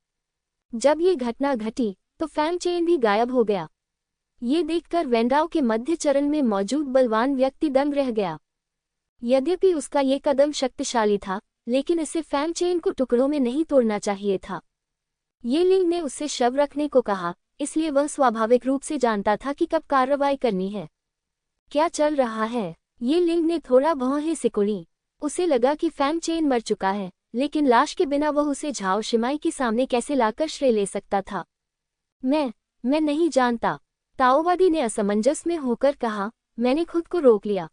जब ये घटना घटी तो फैंग चेन भी गायब हो गया। ये देखकर वेंडाओ के मध्य चरण में मौजूद बलवान व्यक्ति दंग रह गया। यद्यपि उसका ये कदम शक्तिशाली था, लेकिन इसे फैंग चेन को टुकड़ों में नहीं तोड़ना चाहिए था। ये लिंग ने उससे शव रखने को कहा, इसलिए वह स्वाभाविक रूप से जानता था कि कब कार्रवाई करनी है। क्या चल रहा है? ये लिंग ने थोड़ा भौहें सिकुड़ी। उसे लगा कि फैंग चेन मर चुका है, लेकिन लाश के बिना वह उसे झाओ शिमाई के सामने कैसे लाकर श्रेय ले सकता था। मैं नहीं जानता, ताओवादी ने असमंजस में होकर कहा। मैंने खुद को रोक लिया।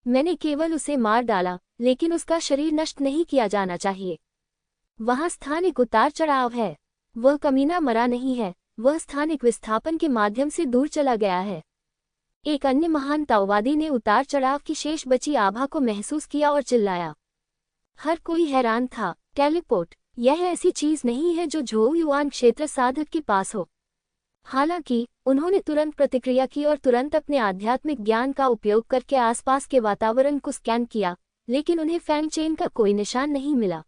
मैंने केवल उसे मार डाला, लेकिन उसका शरीर नष्ट नहीं किया जाना चाहिए। वहाँ स्थानिक उतार चढ़ाव है। वह कमीना मरा नहीं है, वह स्थानिक विस्थापन के माध्यम से दूर चला गया है। एक अन्य महान ताओवादी ने उतार चढ़ाव की शेष बची आभा को महसूस किया और चिल्लाया। हर कोई हैरान था। टेलीपोर्ट, यह ऐसी चीज नहीं है जो झोउ युआन क्षेत्र साधक के पास हो। हालांकि उन्होंने तुरंत प्रतिक्रिया की और तुरंत अपने आध्यात्मिक ज्ञान का उपयोग करके आसपास के वातावरण को स्कैन किया, लेकिन उन्हें फैंग चेन का कोई निशान नहीं मिला।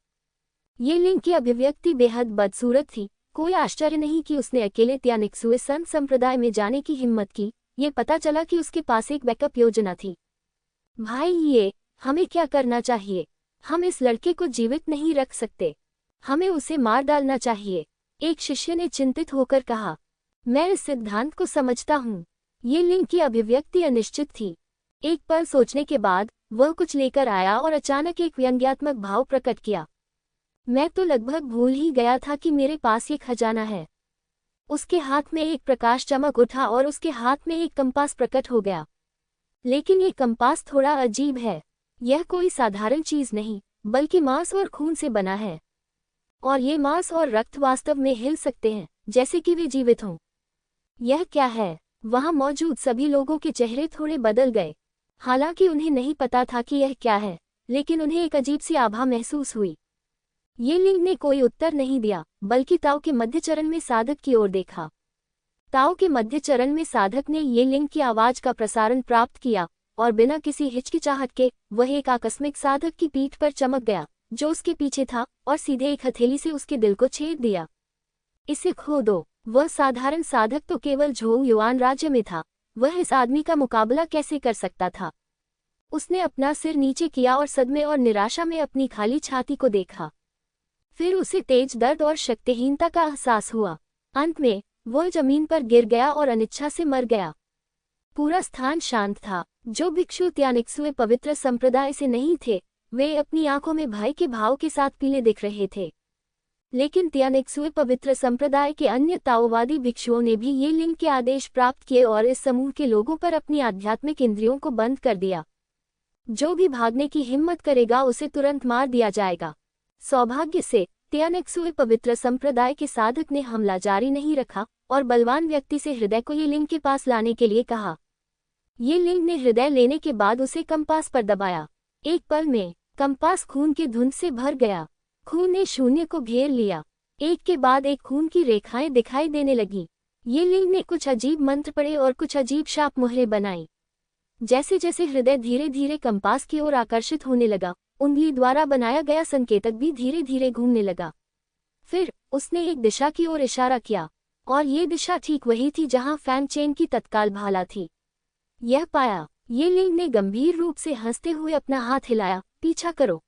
ये लिंग की अभिव्यक्ति बेहद बदसूरत थी। कोई आश्चर्य नहीं कि उसने अकेले त्यानिक्सुए संत संप्रदाय में जाने की हिम्मत की। ये पता चला कि उसके पास एक बैकअप योजना थी। भाई, हमें क्या करना चाहिए? हम इस लड़के को जीवित नहीं रख सकते। हमें उसे मार डालना चाहिए, एक शिष्य ने चिंतित होकर कहा। मैं इस सिद्धांत को समझता हूँ। ये लिंग की अभिव्यक्ति अनिश्चित थी। एक पल सोचने के बाद वह कुछ लेकर आया और अचानक एक व्यंग्यात्मक भाव प्रकट किया। मैं तो लगभग भूल ही गया था कि मेरे पास ये खजाना है। उसके हाथ में एक प्रकाश चमक उठा और उसके हाथ में एक कंपास प्रकट हो गया। लेकिन ये कंपास थोड़ा अजीब है। यह कोई साधारण चीज नहीं, बल्कि मांस और खून से बना है। और ये मांस और रक्त वास्तव में हिल सकते हैं, जैसे कि वे जीवित हों। यह क्या है? वहां मौजूद सभी लोगों के चेहरे थोड़े बदल गए। हालांकि उन्हें नहीं पता था कि यह क्या है, लेकिन उन्हें एक अजीब सी आभा महसूस हुई। ये लिंग ने कोई उत्तर नहीं दिया, बल्कि ताओ के मध्य चरण में साधक की ओर देखा। ताओ के मध्य चरण में साधक ने ये लिंग की आवाज का प्रसारण प्राप्त किया, और बिना किसी हिचकिचाहट के वह एक आकस्मिक साधक की पीठ पर चमक गया, जो उसके पीछे था, और सीधे एक हथेली से उसके दिल को छेद दिया। इसे खो दो। वह साधारण साधक तो केवल झोउ युआन राज्य में था। वह इस आदमी का मुकाबला कैसे कर सकता था? उसने अपना सिर नीचे किया और सदमे और निराशा में अपनी खाली छाती को देखा। फिर उसे तेज दर्द और शक्तिहीनता का एहसास हुआ। अंत में वह जमीन पर गिर गया और अनिच्छा से मर गया। पूरा स्थान शांत था। जो भिक्षु त्यानिक्सुए पवित्र संप्रदाय से नहीं थे, वे अपनी आंखों में भय के भाव के साथ पीले दिख रहे थे। लेकिन त्यानिक्सुए पवित्र संप्रदाय के अन्य ताओवादी भिक्षुओं ने भी ये लिंग के आदेश प्राप्त किए और इस समूह के लोगों पर अपनी आध्यात्मिक इंद्रियों को बंद कर दिया। जो भी भागने की हिम्मत करेगा उसे तुरंत मार दिया जाएगा। सौभाग्य से त्यानिक्सुए पवित्र संप्रदाय के साधक ने हमला जारी नहीं रखा और बलवान व्यक्ति से हृदय को ये लिंग के पास लाने के लिए कहा। ये लिंग ने हृदय लेने के बाद उसे कंपास पर दबाया। एक पल में कंपास खून की धुंध से भर गया। खून ने शून्य को घेर लिया। एक के बाद एक खून की रेखाएं दिखाई देने लगीं। ये लिंग ने कुछ अजीब मंत्र पढ़े और कुछ अजीब शाप मुहरें बनाई। जैसे जैसे हृदय धीरे धीरे कंपास की ओर आकर्षित होने लगा, उंगली द्वारा बनाया गया संकेतक भी धीरे धीरे घूमने लगा। फिर उसने एक दिशा की ओर इशारा किया, और ये दिशा ठीक वही थी जहां फैंग चेन की तत्काल भाला थी। यह पाया। ये लिंग ने गंभीर रूप से हंसते हुए अपना हाथ हिलाया। पीछा करो।